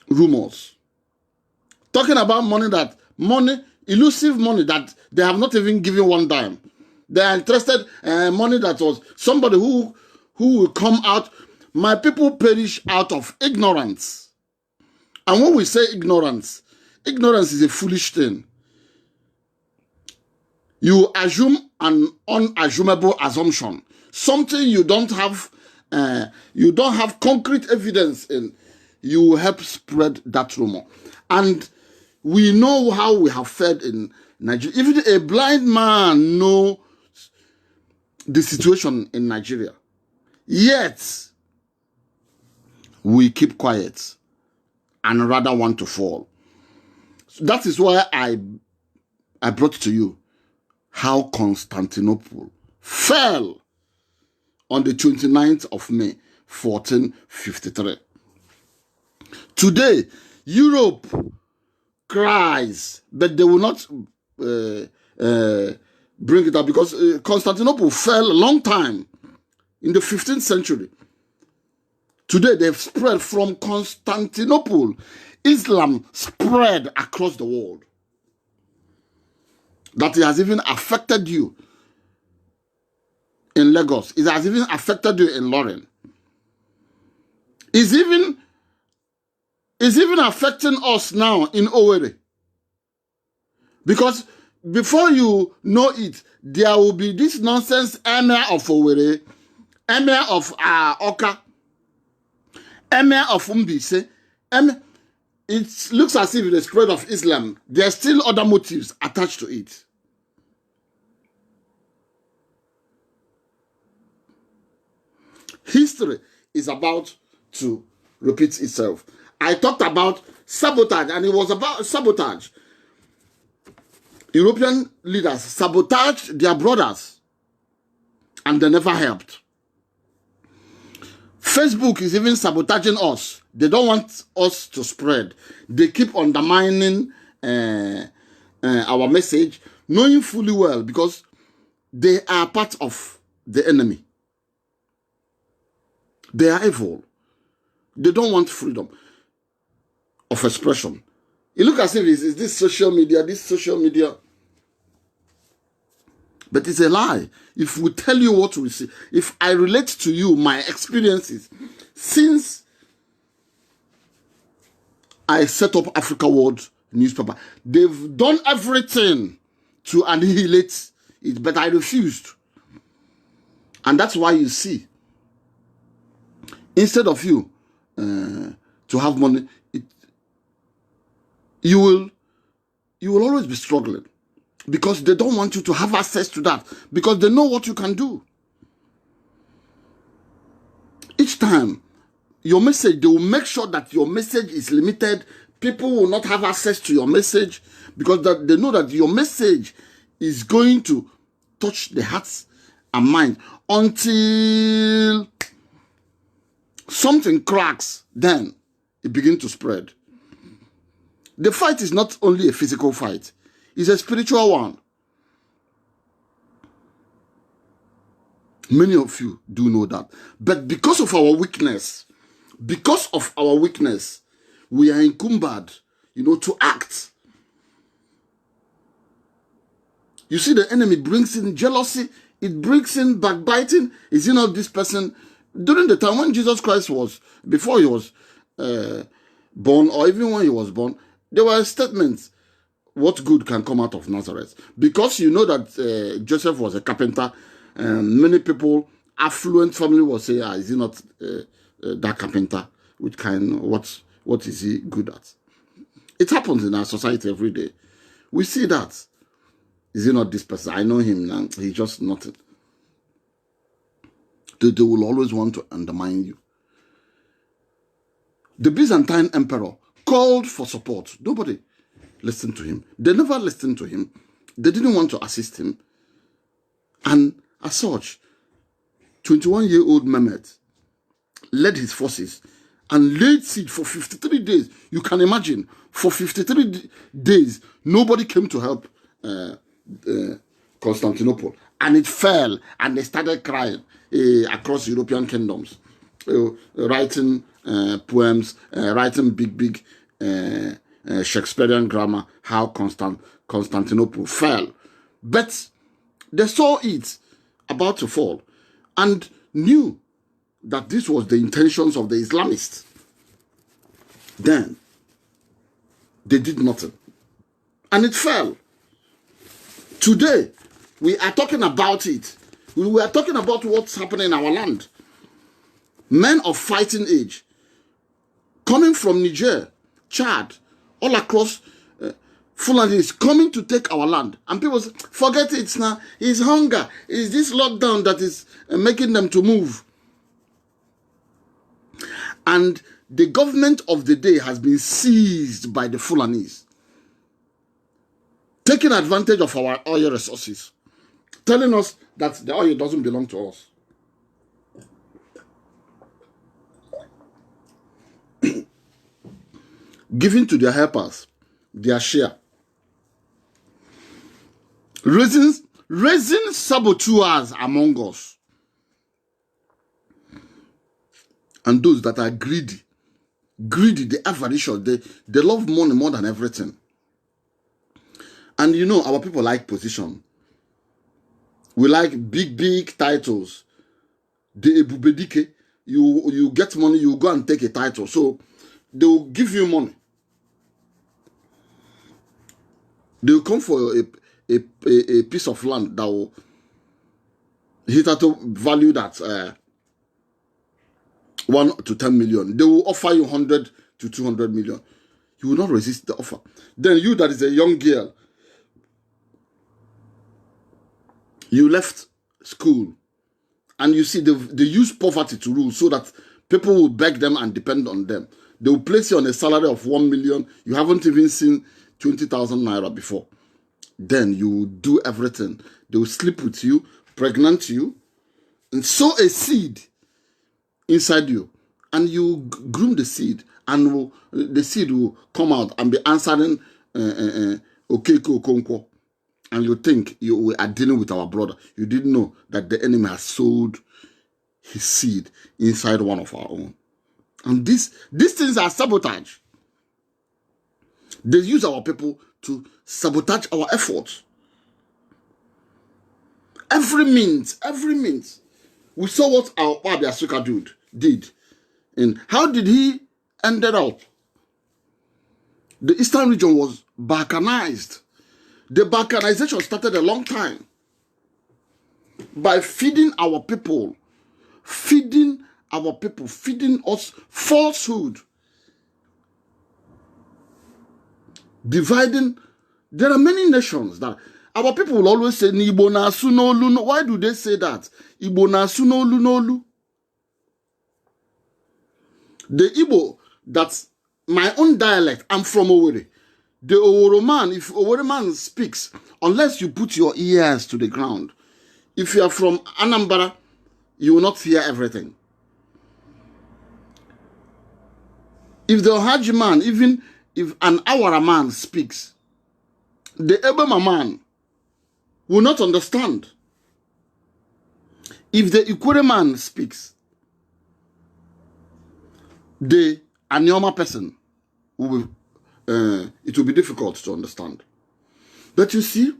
rumors. Talking about elusive money that they have not even given one dime. They are interested in money that was somebody who will come out. My people perish out of ignorance. And when we say ignorance is a foolish thing. You assume an unassumable assumption. Something you don't have concrete evidence in. You help spread that rumor. And we know how we have fared in Nigeria. Even a blind man knows the situation in Nigeria. Yet, we keep quiet and rather want to fall. So that is why I brought to you how Constantinople fell on the 29th of May, 1453. Today, Europe cries, but they will not bring it up because Constantinople fell a long time in the 15th century. Today, they've spread from Constantinople. Islam spread across the world. That it has even affected you in Lagos. It has even affected you in Lorraine. It's even affecting us now in Owerri. Because before you know it, there will be this nonsense emir of Owerri, emir of Oka, emir of Umbise. It looks as if the spread of Islam, there are still other motives attached to it. History is about to repeat itself. I talked about sabotage, and it was about sabotage. European leaders sabotaged their brothers, and they never helped. Facebook is even sabotaging us. They don't want us to spread. They keep undermining our message, knowing fully well because they are part of the enemy. They are evil. They don't want freedom of expression. You look as if it's this social media. But it's a lie. If we tell you what we see, if I relate to you my experiences since I set up Africa World newspaper, they've done everything to annihilate it, but I refused. And that's why you see, instead of you to have money, you will always be struggling, because they don't want you to have access to that, because they know what you can do. Each time your message, they will make sure that your message is limited. People will not have access to your message, because they know that your message is going to touch the hearts and mind until something cracks. Then it begins to spread. The fight is not only a physical fight, it's a spiritual one. Many of you do know that. But because of our weakness, we are encumbered, to act. You see, the enemy brings in jealousy, it brings in backbiting. Is it not this person? During the time when Jesus Christ was, before he was born, or even when he was born, there were statements, what good can come out of Nazareth? Because you know that Joseph was a carpenter, and many people, affluent family will say, is he not that carpenter? What is he good at? It happens in our society every day. We see that. Is he not this person? I know him now. He's just nothing. They will always want to undermine you. The Byzantine emperor called for support. Nobody listened to him. They never listened to him. They didn't want to assist him. And as such, 21-year-old Mehmet led his forces and laid siege for 53 days. You can imagine, for 53 days, nobody came to help Constantinople. And it fell, and they started crying across European kingdoms, writing poems, writing big Shakespearean grammar, how Constantinople fell. But they saw it about to fall and knew that this was the intentions of the Islamists. Then they did nothing, and it fell. Today, we are talking about it. We are talking about what's happening in our land. Men of fighting age, coming from Niger, Chad, all across Fulani, is coming to take our land. And people say, forget it now. It's hunger. It's this lockdown that is making them to move. And the government of the day has been seized by the Fulanis, taking advantage of our oil resources, telling us that the oil doesn't belong to us. Giving to their helpers their share. Raising saboteurs among us. And those that are greedy, the avaricious, they love money more than everything. And you know, our people like position. We like big titles. The ebubedike, you get money, you go and take a title. So they will give you money. They will come for a piece of land that will hit at a value that 1 to 10 million. They will offer you 100 to 200 million. You will not resist the offer. Then you, that is a young girl, you left school, and you see they use poverty to rule so that people will beg them and depend on them. They will place you on a salary of 1 million. You haven't even seen 20,000 naira before. Then you will do everything. They will sleep with you, pregnant you, and sow a seed inside you. And you groom the seed, and the seed will come out and be answering Okeko Okonkwo. And you think you are dealing with our brother. You didn't know that the enemy has sowed his seed inside one of our own. And these things are sabotage. They use our people to sabotage our efforts. Every means. We saw what our Asuka dude did. And how did he ended up? The eastern region was balkanized. The balkanization started a long time by feeding our people, feeding us falsehood, dividing. There are many nations that our people will always say, Igbo na asu n'olu no. Why do they say that? Igbo na asu n'olu n'olu. The Igbo, that's my own dialect. I'm from Owerri. The Oworo man, if Owerri man speaks, unless you put your ears to the ground, if you are from Anambra, you will not hear everything. If the Ohaji man, even if an Awara man speaks, the Ebema man will not understand. If the Ikwere man speaks, the Anyoma person will it will be difficult to understand. But you see,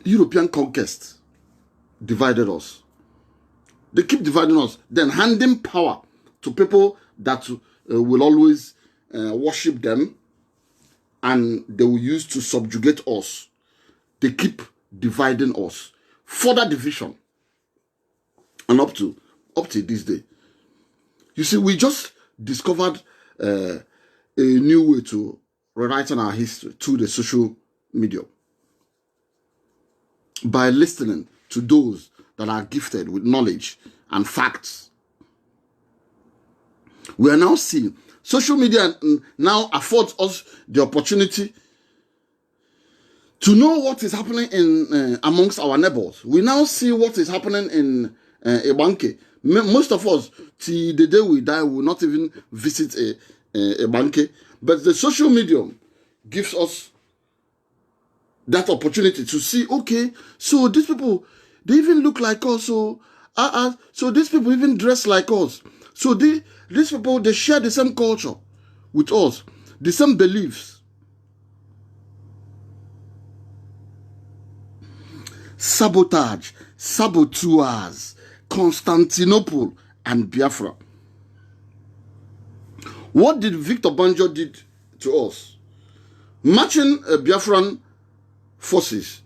European conquest divided us. They keep dividing us, then handing power to people that will always worship them, and they will use to subjugate us. They keep dividing us. Further division. And up to this day. You see, we just discovered a new way to rewriting our history through the social media. By listening to those that are gifted with knowledge and facts. We are now seeing social media now affords us the opportunity to know what is happening in amongst our neighbors. We now see what is happening in Ebanke. Most of us, till the day we die, will not even visit a banke. But the social media gives us that opportunity to see, okay, so these people, they even look like us. So these people even dress like us. So these people, they share the same culture with us, the same beliefs. Sabotage, saboteurs, Constantinople and Biafra. What did Victor Banjo did to us? Marching Biafran forces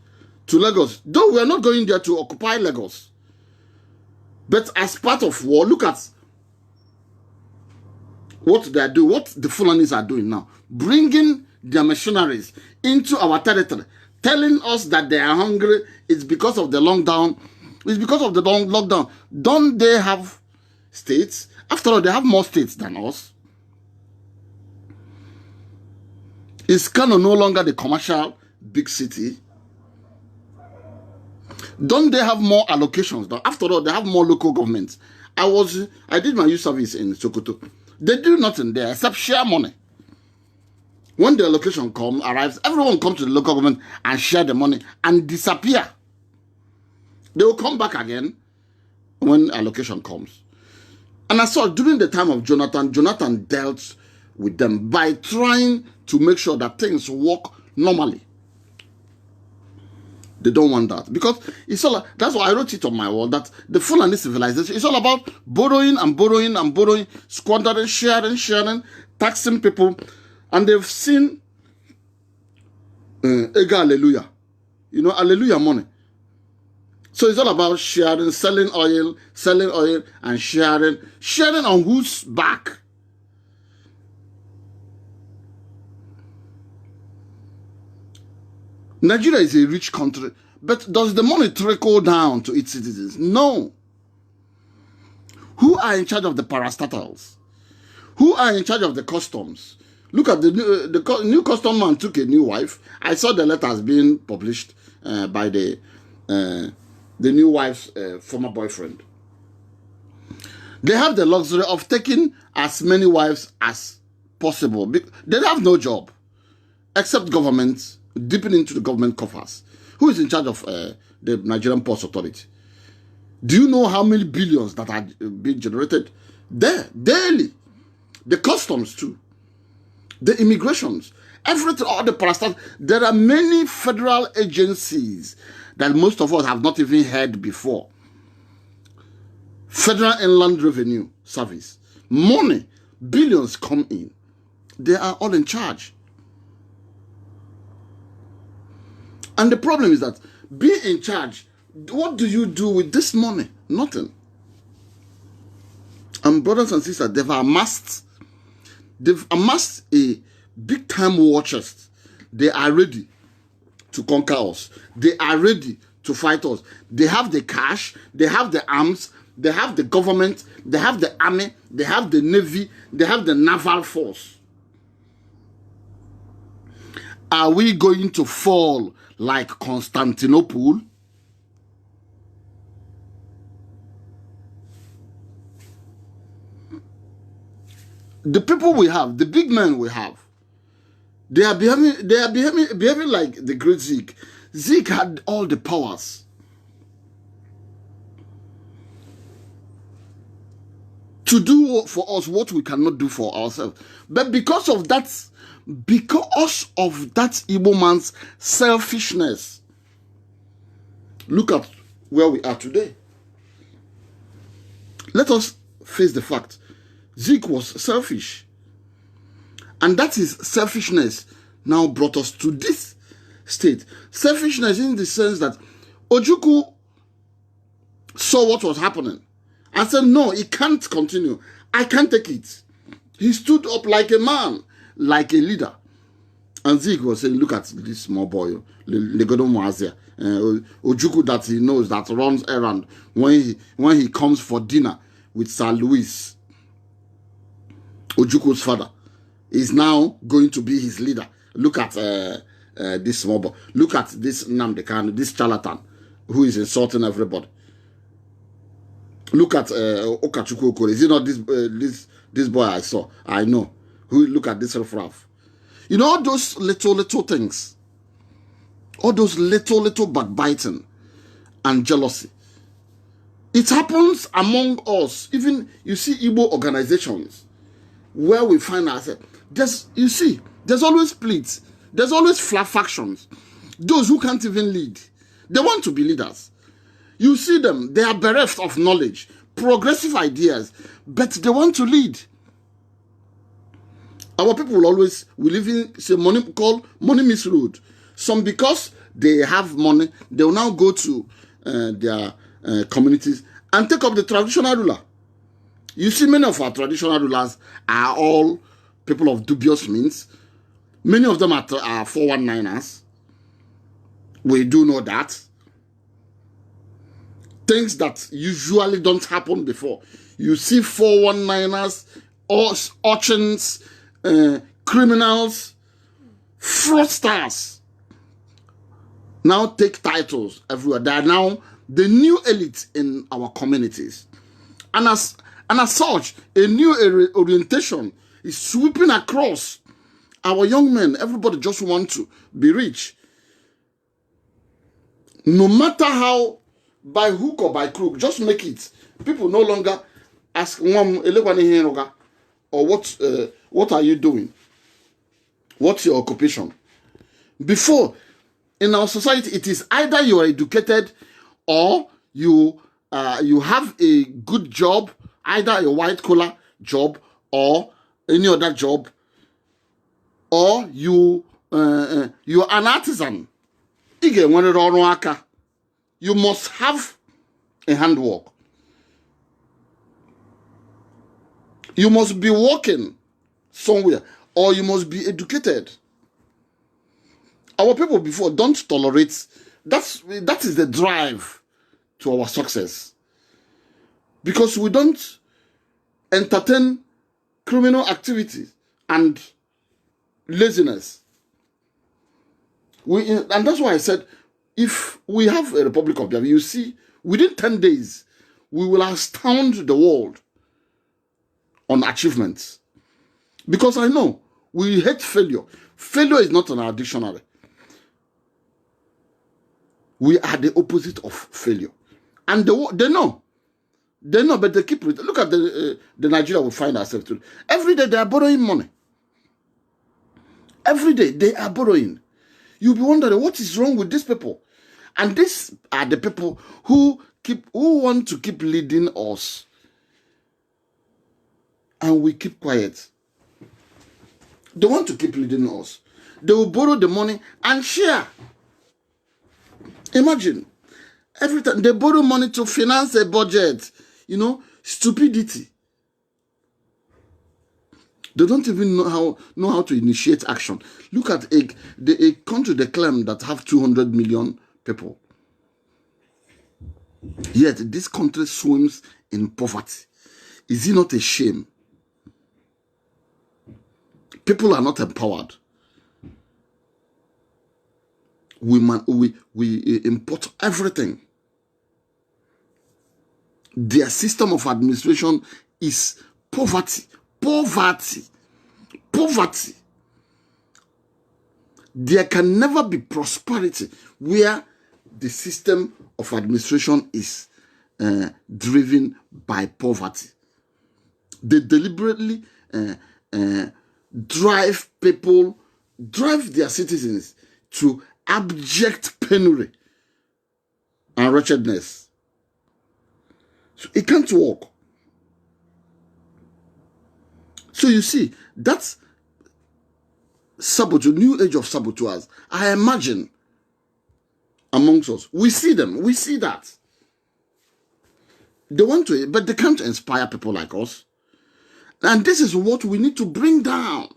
to Lagos. Though we are not going there to occupy Lagos. But as part of war, look at what they are doing, what the Fulanis are doing now. Bringing their missionaries into our territory, telling us that they are hungry. It's because of the lockdown. It's because of the lockdown. Don't they have states? After all, they have more states than us. Is Kano no longer the commercial big city? Don't they have more allocations? After all, they have more local governments. I did my youth service in Sokoto. They do nothing there except share money. When the allocation arrives, everyone comes to the local government and share the money and disappear. They will come back again when allocation comes. And I saw during the time of Jonathan dealt with them by trying to make sure that things work normally. They don't want that. Because it's all, that's why I wrote it on my wall, that the Fulani civilization is all about borrowing and borrowing and borrowing, squandering, sharing, taxing people. And they've seen Ega Hallelujah. You know, Hallelujah money. So it's all about sharing, selling oil, and sharing. Sharing on whose back? Nigeria is a rich country, but does the money trickle down to its citizens? No. Who are in charge of the parastatals? Who are in charge of the customs? Look at the new custom man took a new wife. I saw the letters being published by the new wife's former boyfriend. They have the luxury of taking as many wives as possible. They have no job except government, dipping into the government coffers. Who is in charge of the Nigerian Ports Authority? Do you know how many billions that are being generated there daily? The customs too, the immigrations, everything, all the parastat. There are many federal agencies that most of us have not even heard before. Federal Inland Revenue Service, money, billions come in. They are all in charge. And the problem is that being in charge, what do you do with this money? Nothing. And brothers and sisters, they've amassed a big time war chest. They are ready to conquer us. They are ready to fight us. They have the cash, they have the arms, they have the government, they have the army, they have the navy, they have the naval force. Are we going to fall like Constantinople? The people we have, the big men we have, they are behaving like the great Zeke. Zeke had all the powers to do for us what we cannot do for ourselves. But because of that Igbo man's selfishness, look at where we are today. Let us face the fact. Zeke was selfish. And that is selfishness now brought us to this state. Selfishness in the sense that Ojukwu saw what was happening and said, no, it can't continue. I can't take it. He stood up like a man, like a leader. And Zeke was saying, look at this small boy, Ojukwu that he knows, that runs errand when he comes for dinner with Sir Louis. Ojukwu's father is now going to be his leader. Look at this small boy. Look at this Nnamdi, this charlatan who is insulting everybody. Look at Ukachukwu Okorie. Is it not this boy I saw? I know. Look at this riffraff. You know, all those little things, all those little backbiting and jealousy. It happens among us. Even you see Igbo organizations where we find ourselves, there's always splits, there's always factions. Those who can't even lead, they want to be leaders. You see them, they are bereft of knowledge, progressive ideas, but they want to lead. Our people will always, we live in, say, money misroad. Some, because they have money, they will now go to their communities and take up the traditional ruler. You see, many of our traditional rulers are all people of dubious means. Many of them are 419ers. We do know that. Things that usually don't happen before. You see 419ers, urchins, criminals, fraudsters now take titles everywhere. They are now the new elite in our communities. And as such, a new orientation is sweeping across our young men. Everybody just wants to be rich. No matter how, by hook or by crook, just make it. People no longer ask, or what are you doing? What's your occupation? Before, in our society, it is either you are educated or you have a good job, either a white-collar job or any other job, or you're an artisan. You must have a handwork. You must be working somewhere, or you must be educated. Our people before don't tolerate. That is the drive to our success. Because we don't entertain criminal activities and laziness. And that's why I said, if we have a Republic of Biafra, you see, within 10 days, we will astound the world on achievements. Because I know we hate failure. Failure is not in our dictionary. We are the opposite of failure. And they know. They know, but they keep it. Look at the Nigeria we find ourselves to. Every day they are borrowing money. Every day they are borrowing. You'll be wondering what is wrong with these people. And these are the people who want to keep leading us. And we keep quiet. They want to keep leading us. They will borrow the money and share. Imagine. Every time they borrow money to finance a budget. You know, stupidity. They don't even know how to initiate action. Look at a country they claim that have 200 million people. Yet this country swims in poverty. Is it not a shame? People are not empowered. We import everything. Their system of administration is poverty. Poverty. Poverty. There can never be prosperity where the system of administration is driven by poverty. They deliberately drive their citizens to abject penury and wretchedness. So it can't work. So you see, that's sabotage, new age of saboteurs. I imagine amongst us. We see them. We see that. They want to, but they can't inspire people like us. And this is what we need to bring down.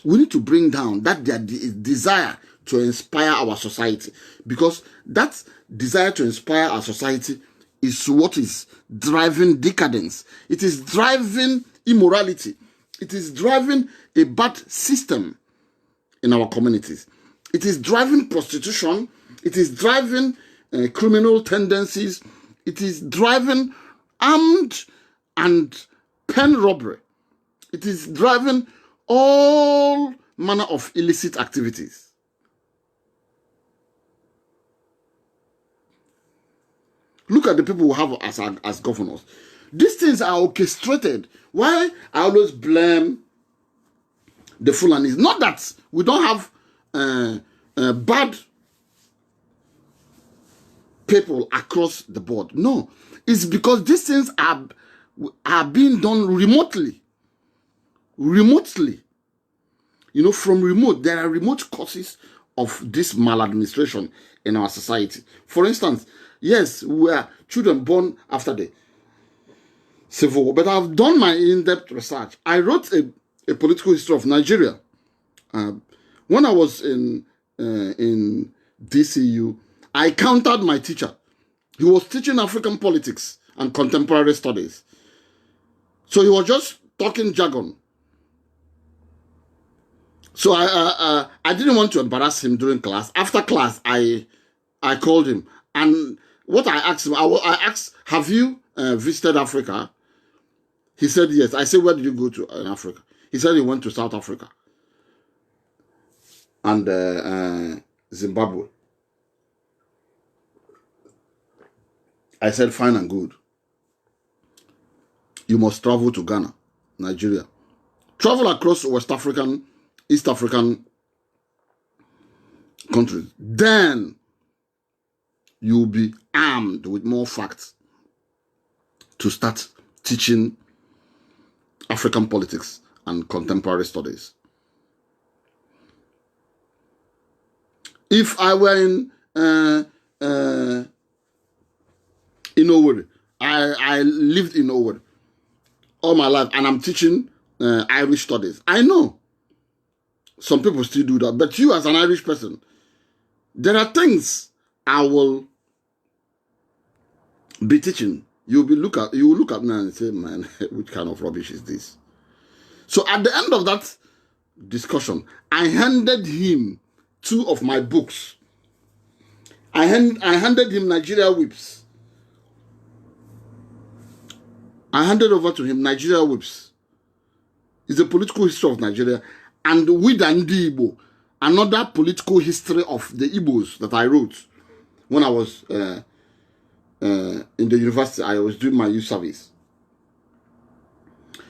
We need to bring down that their desire to inspire our society. Because that desire to inspire our society is what is driving decadence. It is driving immorality. It is driving a bad system in our communities. It is driving prostitution. It is driving criminal tendencies. It is driving armed and pen robbery. It is driving all manner of illicit activities. Look at the people we have as governors. These things are orchestrated. Why I always blame the Fulanis? Not that we don't have bad people across the board. No. It's because these things are being done remotely. Remotely. You know, from remote, there are remote causes of this maladministration in our society. For instance, yes, we are children born after the Civil War, but I've done my in-depth research. I wrote a political history of Nigeria. When I was in DCU, I countered my teacher. He was teaching African politics and contemporary studies. So he was just talking jargon. So I didn't want to embarrass him during class. After class, I called him. And what I asked him, I asked, have you visited Africa? He said yes. I said, where did you go to in Africa? He said he went to South Africa and Zimbabwe. I said, fine and good. You must travel to Ghana, Nigeria. Travel across West African, East African countries. Then you'll be armed with more facts to start teaching African politics and contemporary studies. If I were in Owerri, I lived in Owerri all my life, and I'm teaching Irish studies. I know some people still do that, but you as an Irish person, there are things I will be teaching. You will look at me and say, man, which kind of rubbish is this? So at the end of that discussion, I handed him 2 of my books. I handed him Nigeria Whips. I handed over to him Nigeria Whips. It's a political history of Nigeria. And with Ndi Igbo, another political history of the Igbos that I wrote. when I was in the university. I was doing my youth service.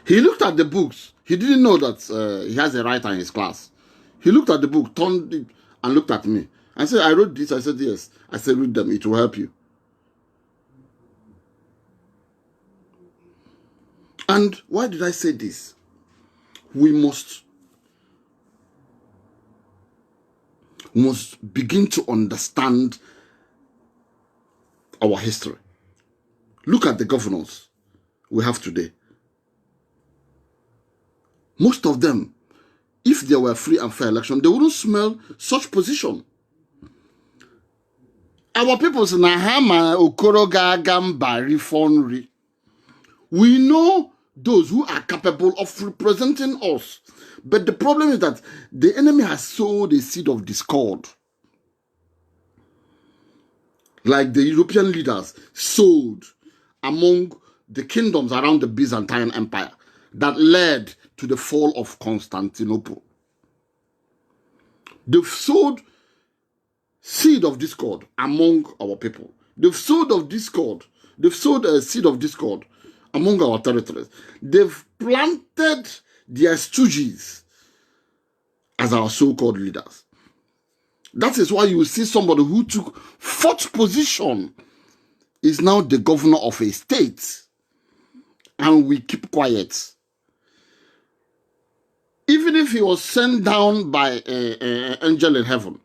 He looked at the books. He didn't know that he has a writer in his class. He looked at the book, turned it, and looked at me. I said, I wrote this. I said, yes. I said, read them. It will help you. And why did I say this? We must begin to understand our history. Look at the governors we have today. Most of them, if there were free and fair election, they wouldn't smell such position. Our people say, Nahama Okoroga Gamba Rifonri. We know those who are capable of representing us. But the problem is that the enemy has sowed a seed of discord. Like the European leaders sowed among the kingdoms around the Byzantine Empire that led to the fall of Constantinople. They've sowed seed of discord among our people. They've sowed of discord. They've sowed a seed of discord among our territories. They've planted their stooges as our so-called leaders. That is why you will see somebody who took fourth position is now the governor of a state, and we keep quiet. Even if he was sent down by an angel in heaven,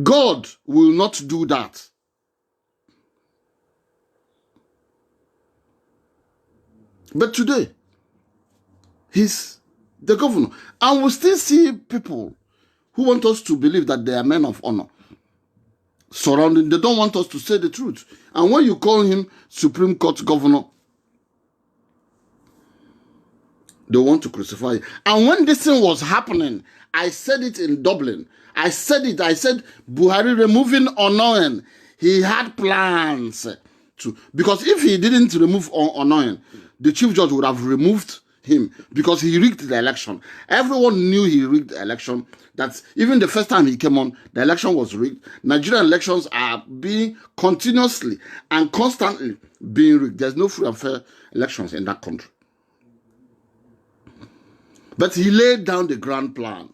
God will not do that. But today, he's the governor. And we still see people who want us to believe that they are men of honor surrounding. They don't want us to say the truth. And when you call him Supreme Court governor, they want to crucify you. And when this thing was happening, I said it in Dublin. I said Buhari removing Onoyen, he had plans to, because if he didn't remove Onoyen, the chief judge would have removed him because he rigged the election. Everyone knew he rigged the election. That even the first time he came on, the election was rigged. Nigerian elections are being continuously and constantly being rigged. There's no free and fair elections in that country. But he laid down the grand plan.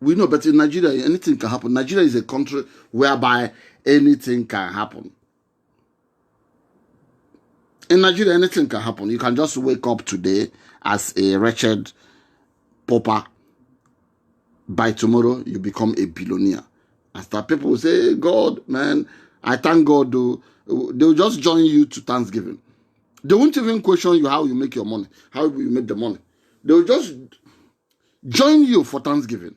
We know, but in Nigeria, anything can happen. Nigeria is a country whereby anything can happen. In Nigeria, anything can happen. You can just wake up today as a wretched pauper. By tomorrow, you become a billionaire. And start people will say, hey, God, man, I thank God. They'll just join you to Thanksgiving. They won't even question you how you make your money, how you make the money. They'll just join you for Thanksgiving.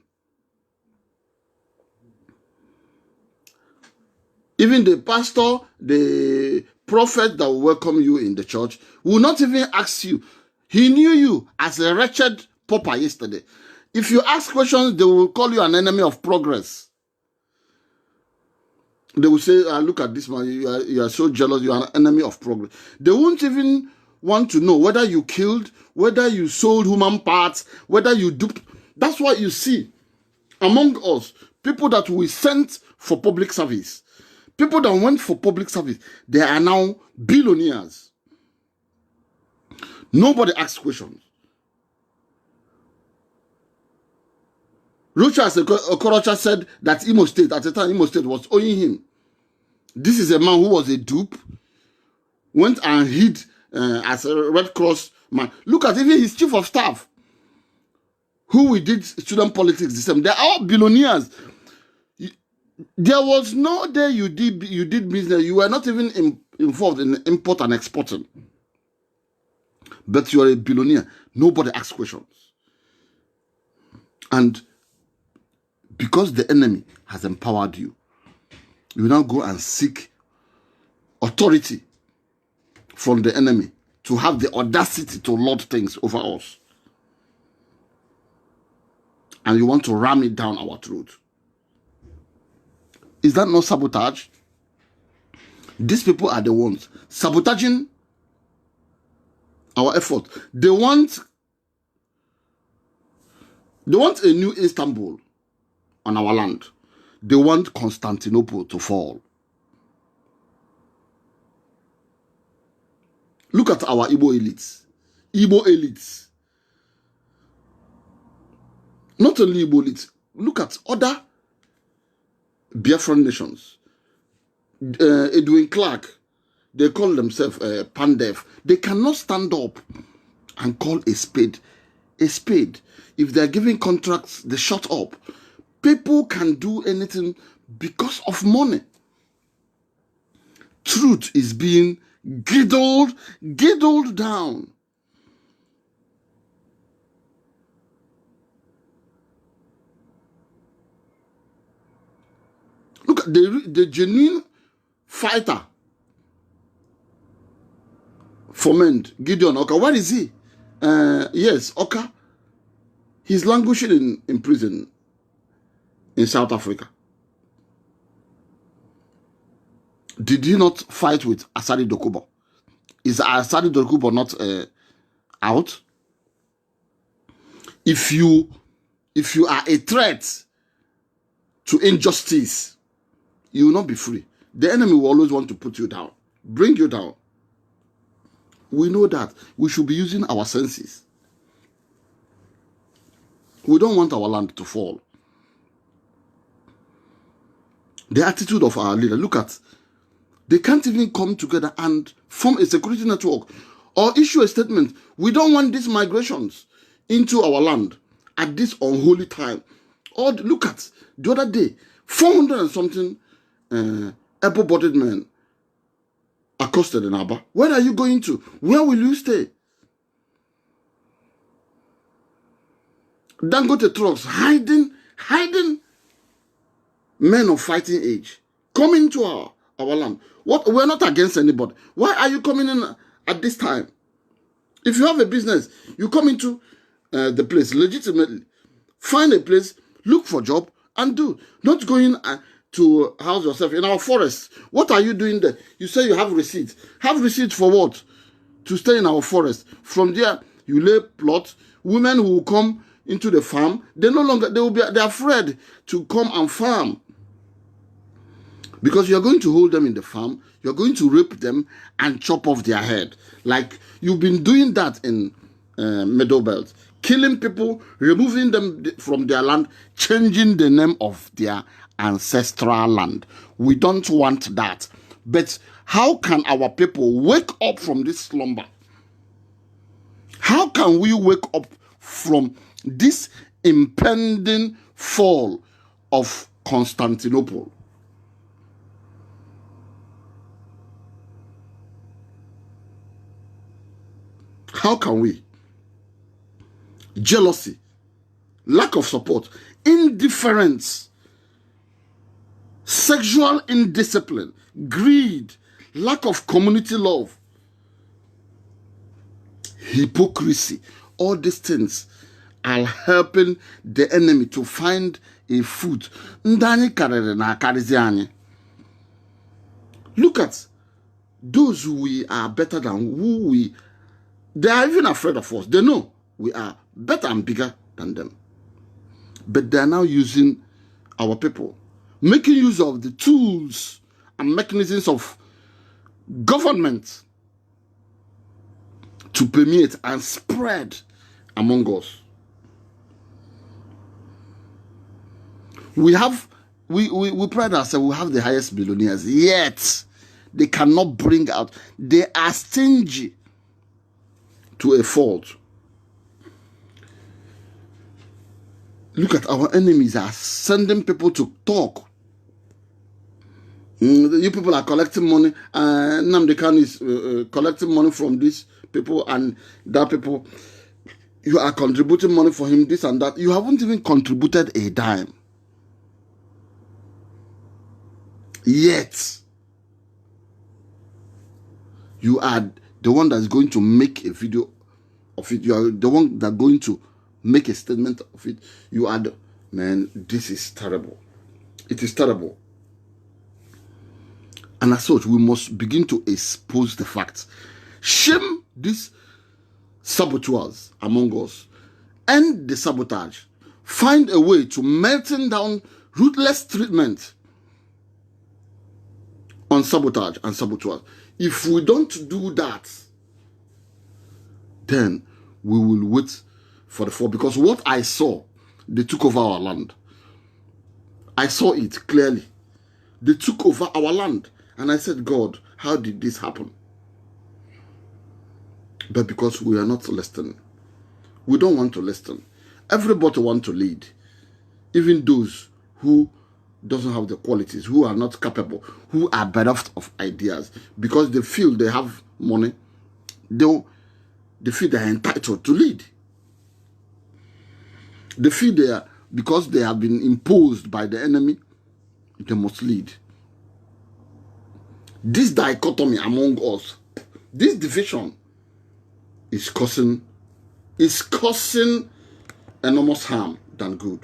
Even the pastor, the prophet that will welcome you in the church will not even ask you. He knew you as a wretched pauper yesterday. If you ask questions, they will call you an enemy of progress. They will say, look at this man, you are so jealous, you are an enemy of progress. They won't even want to know whether you killed, whether you sold human parts, whether you duped. That's what you see among us, people that we sent for public service. People that went for public service, they are now billionaires. Nobody asks questions. Rochas Okorocha said that Imo State, at the time Imo State was owing him. This is a man who was a dupe, went and hid as a Red Cross man. Look at even his chief of staff, who we did student politics the same. They are all billionaires. There was no day you did business. You were not even involved in import and exporting. But you are a billionaire. Nobody asks questions. And because the enemy has empowered you, you now go and seek authority from the enemy to have the audacity to lord things over us. And you want to ram it down our throat. Is that not sabotage? These people are the ones sabotaging our effort. They want a new Istanbul on our land. They want Constantinople to fall. Look at our Igbo elites. Igbo elites. Not only Igbo elites. Look at other Biafran nations. Edwin Clark, they call themselves Pandef. They cannot stand up and call a spade a spade. If they are giving contracts, they shut up. People can do anything because of money. Truth is being girdled down. Look at the genuine fighter for men, Gideon Oka. Where is he? Yes, Oka. He's languishing in prison in South Africa. Did he not fight with Asari Dokubo? Is Asari Dokubo not out? If you are a threat to injustice, you will not be free. The enemy will always want to put you down, bring you down. We know that. We should be using our senses. We don't want our land to fall. The attitude of our leader, look at, they can't even come together and form a security network or issue a statement. We don't want these migrations into our land at this unholy time. Or look at, the other day, 400 and something able-bodied men accosted in Aba. Where are you going to? Where will you stay? Dangote trucks hiding men of fighting age coming to our land. What? We're not against anybody. Why are you coming in at this time? If you have a business, you come into the place legitimately. Find a place, look for a job, and do. Not going to house yourself in our forest. What are you doing there? You say you have receipts. Have receipts for what? To stay in our forest. From there, you lay plot. Women who will come into the farm, they're afraid to come and farm. Because you're going to hold them in the farm, you're going to rape them and chop off their head. Like you've been doing that in Middle Belt. Killing people, removing them from their land, changing the name of their ancestral land. We don't want that. But how can our people wake up from this slumber? How can we wake up from this impending fall of Constantinople? How can we? Jealousy, lack of support, indifference, sexual indiscipline, greed, lack of community love, hypocrisy, all these things are helping the enemy to find a foot. Look at those who are better than who we. They are even afraid of us. They know we are better and bigger than them. But they are now using our people, making use of the tools and mechanisms of government to permeate and spread among us. We pride ourselves, we have the highest billionaires, yet they cannot bring out, they are stingy to a fault. Look at our enemies are sending people to talk. You people are collecting money. Nnamdi Kanu is collecting money from these people and that people. You are contributing money for him, this and that. You haven't even contributed a dime. Yet, you are the one that's going to make a video of it. You are the one that's going to make a statement of it. You are the man. This is terrible. It is terrible. And as such, we must begin to expose the facts. Shame these saboteurs among us. End the sabotage. Find a way to melting down Ruthless treatment on sabotage and saboteurs. If we don't do that, then we will wait for the fall. Because what I saw, they took over our land. I saw it clearly. They took over our land. And I said, God, how did this happen? But because we are not listening. We don't want to listen. Everybody wants to lead. Even those who doesn't have the qualities, who are not capable, who are bereft of ideas, because they feel they have money, they feel they are entitled to lead. They feel they are, because they have been imposed by the enemy, they must lead. This dichotomy among us, this division is causing enormous harm than good.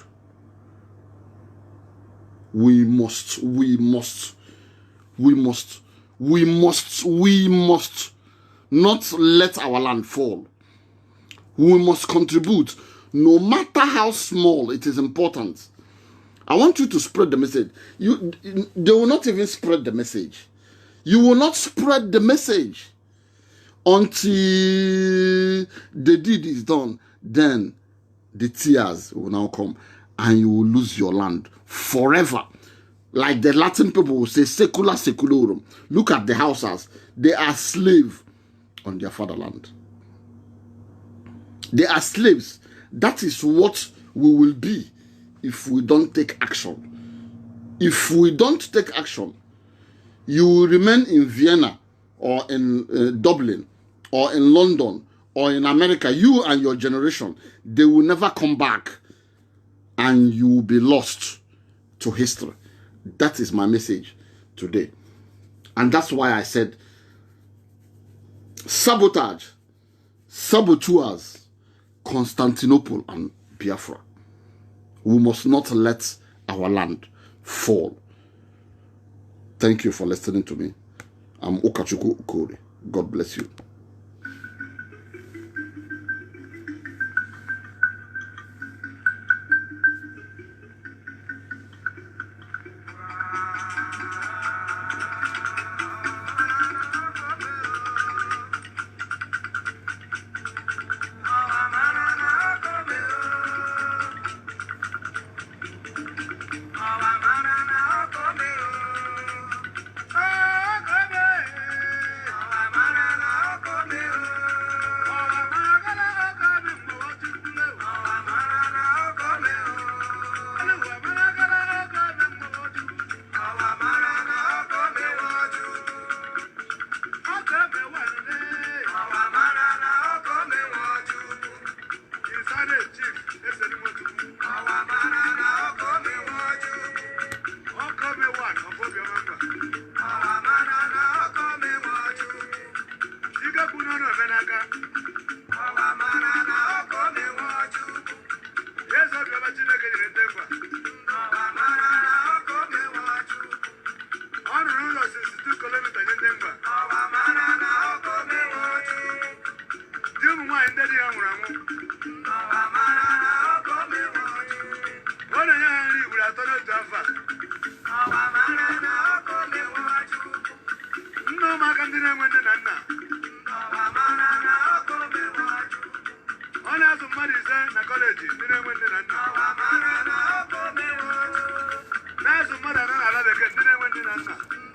We must not let our land fall. We must contribute. No matter how small, it is important. I want you to spread the message. They will not even spread the message. You will not spread the message until the deed is done. Then the tears will now come and you will lose your land forever. Like the Latin people will say, secula seculorum. Look at the Hausas. They are slaves on their fatherland. They are slaves. That is what we will be if we don't take action. If we don't take action, you will remain in Vienna or in Dublin or in London or in America. You and your generation, they will never come back and you will be lost to history. That is my message today. And that's why I said sabotage, saboteurs, Constantinople and Biafra. We must not let our land fall. Thank you for listening to me. I'm Ukachukwu Okorie. God bless you. That's a mother and I love again.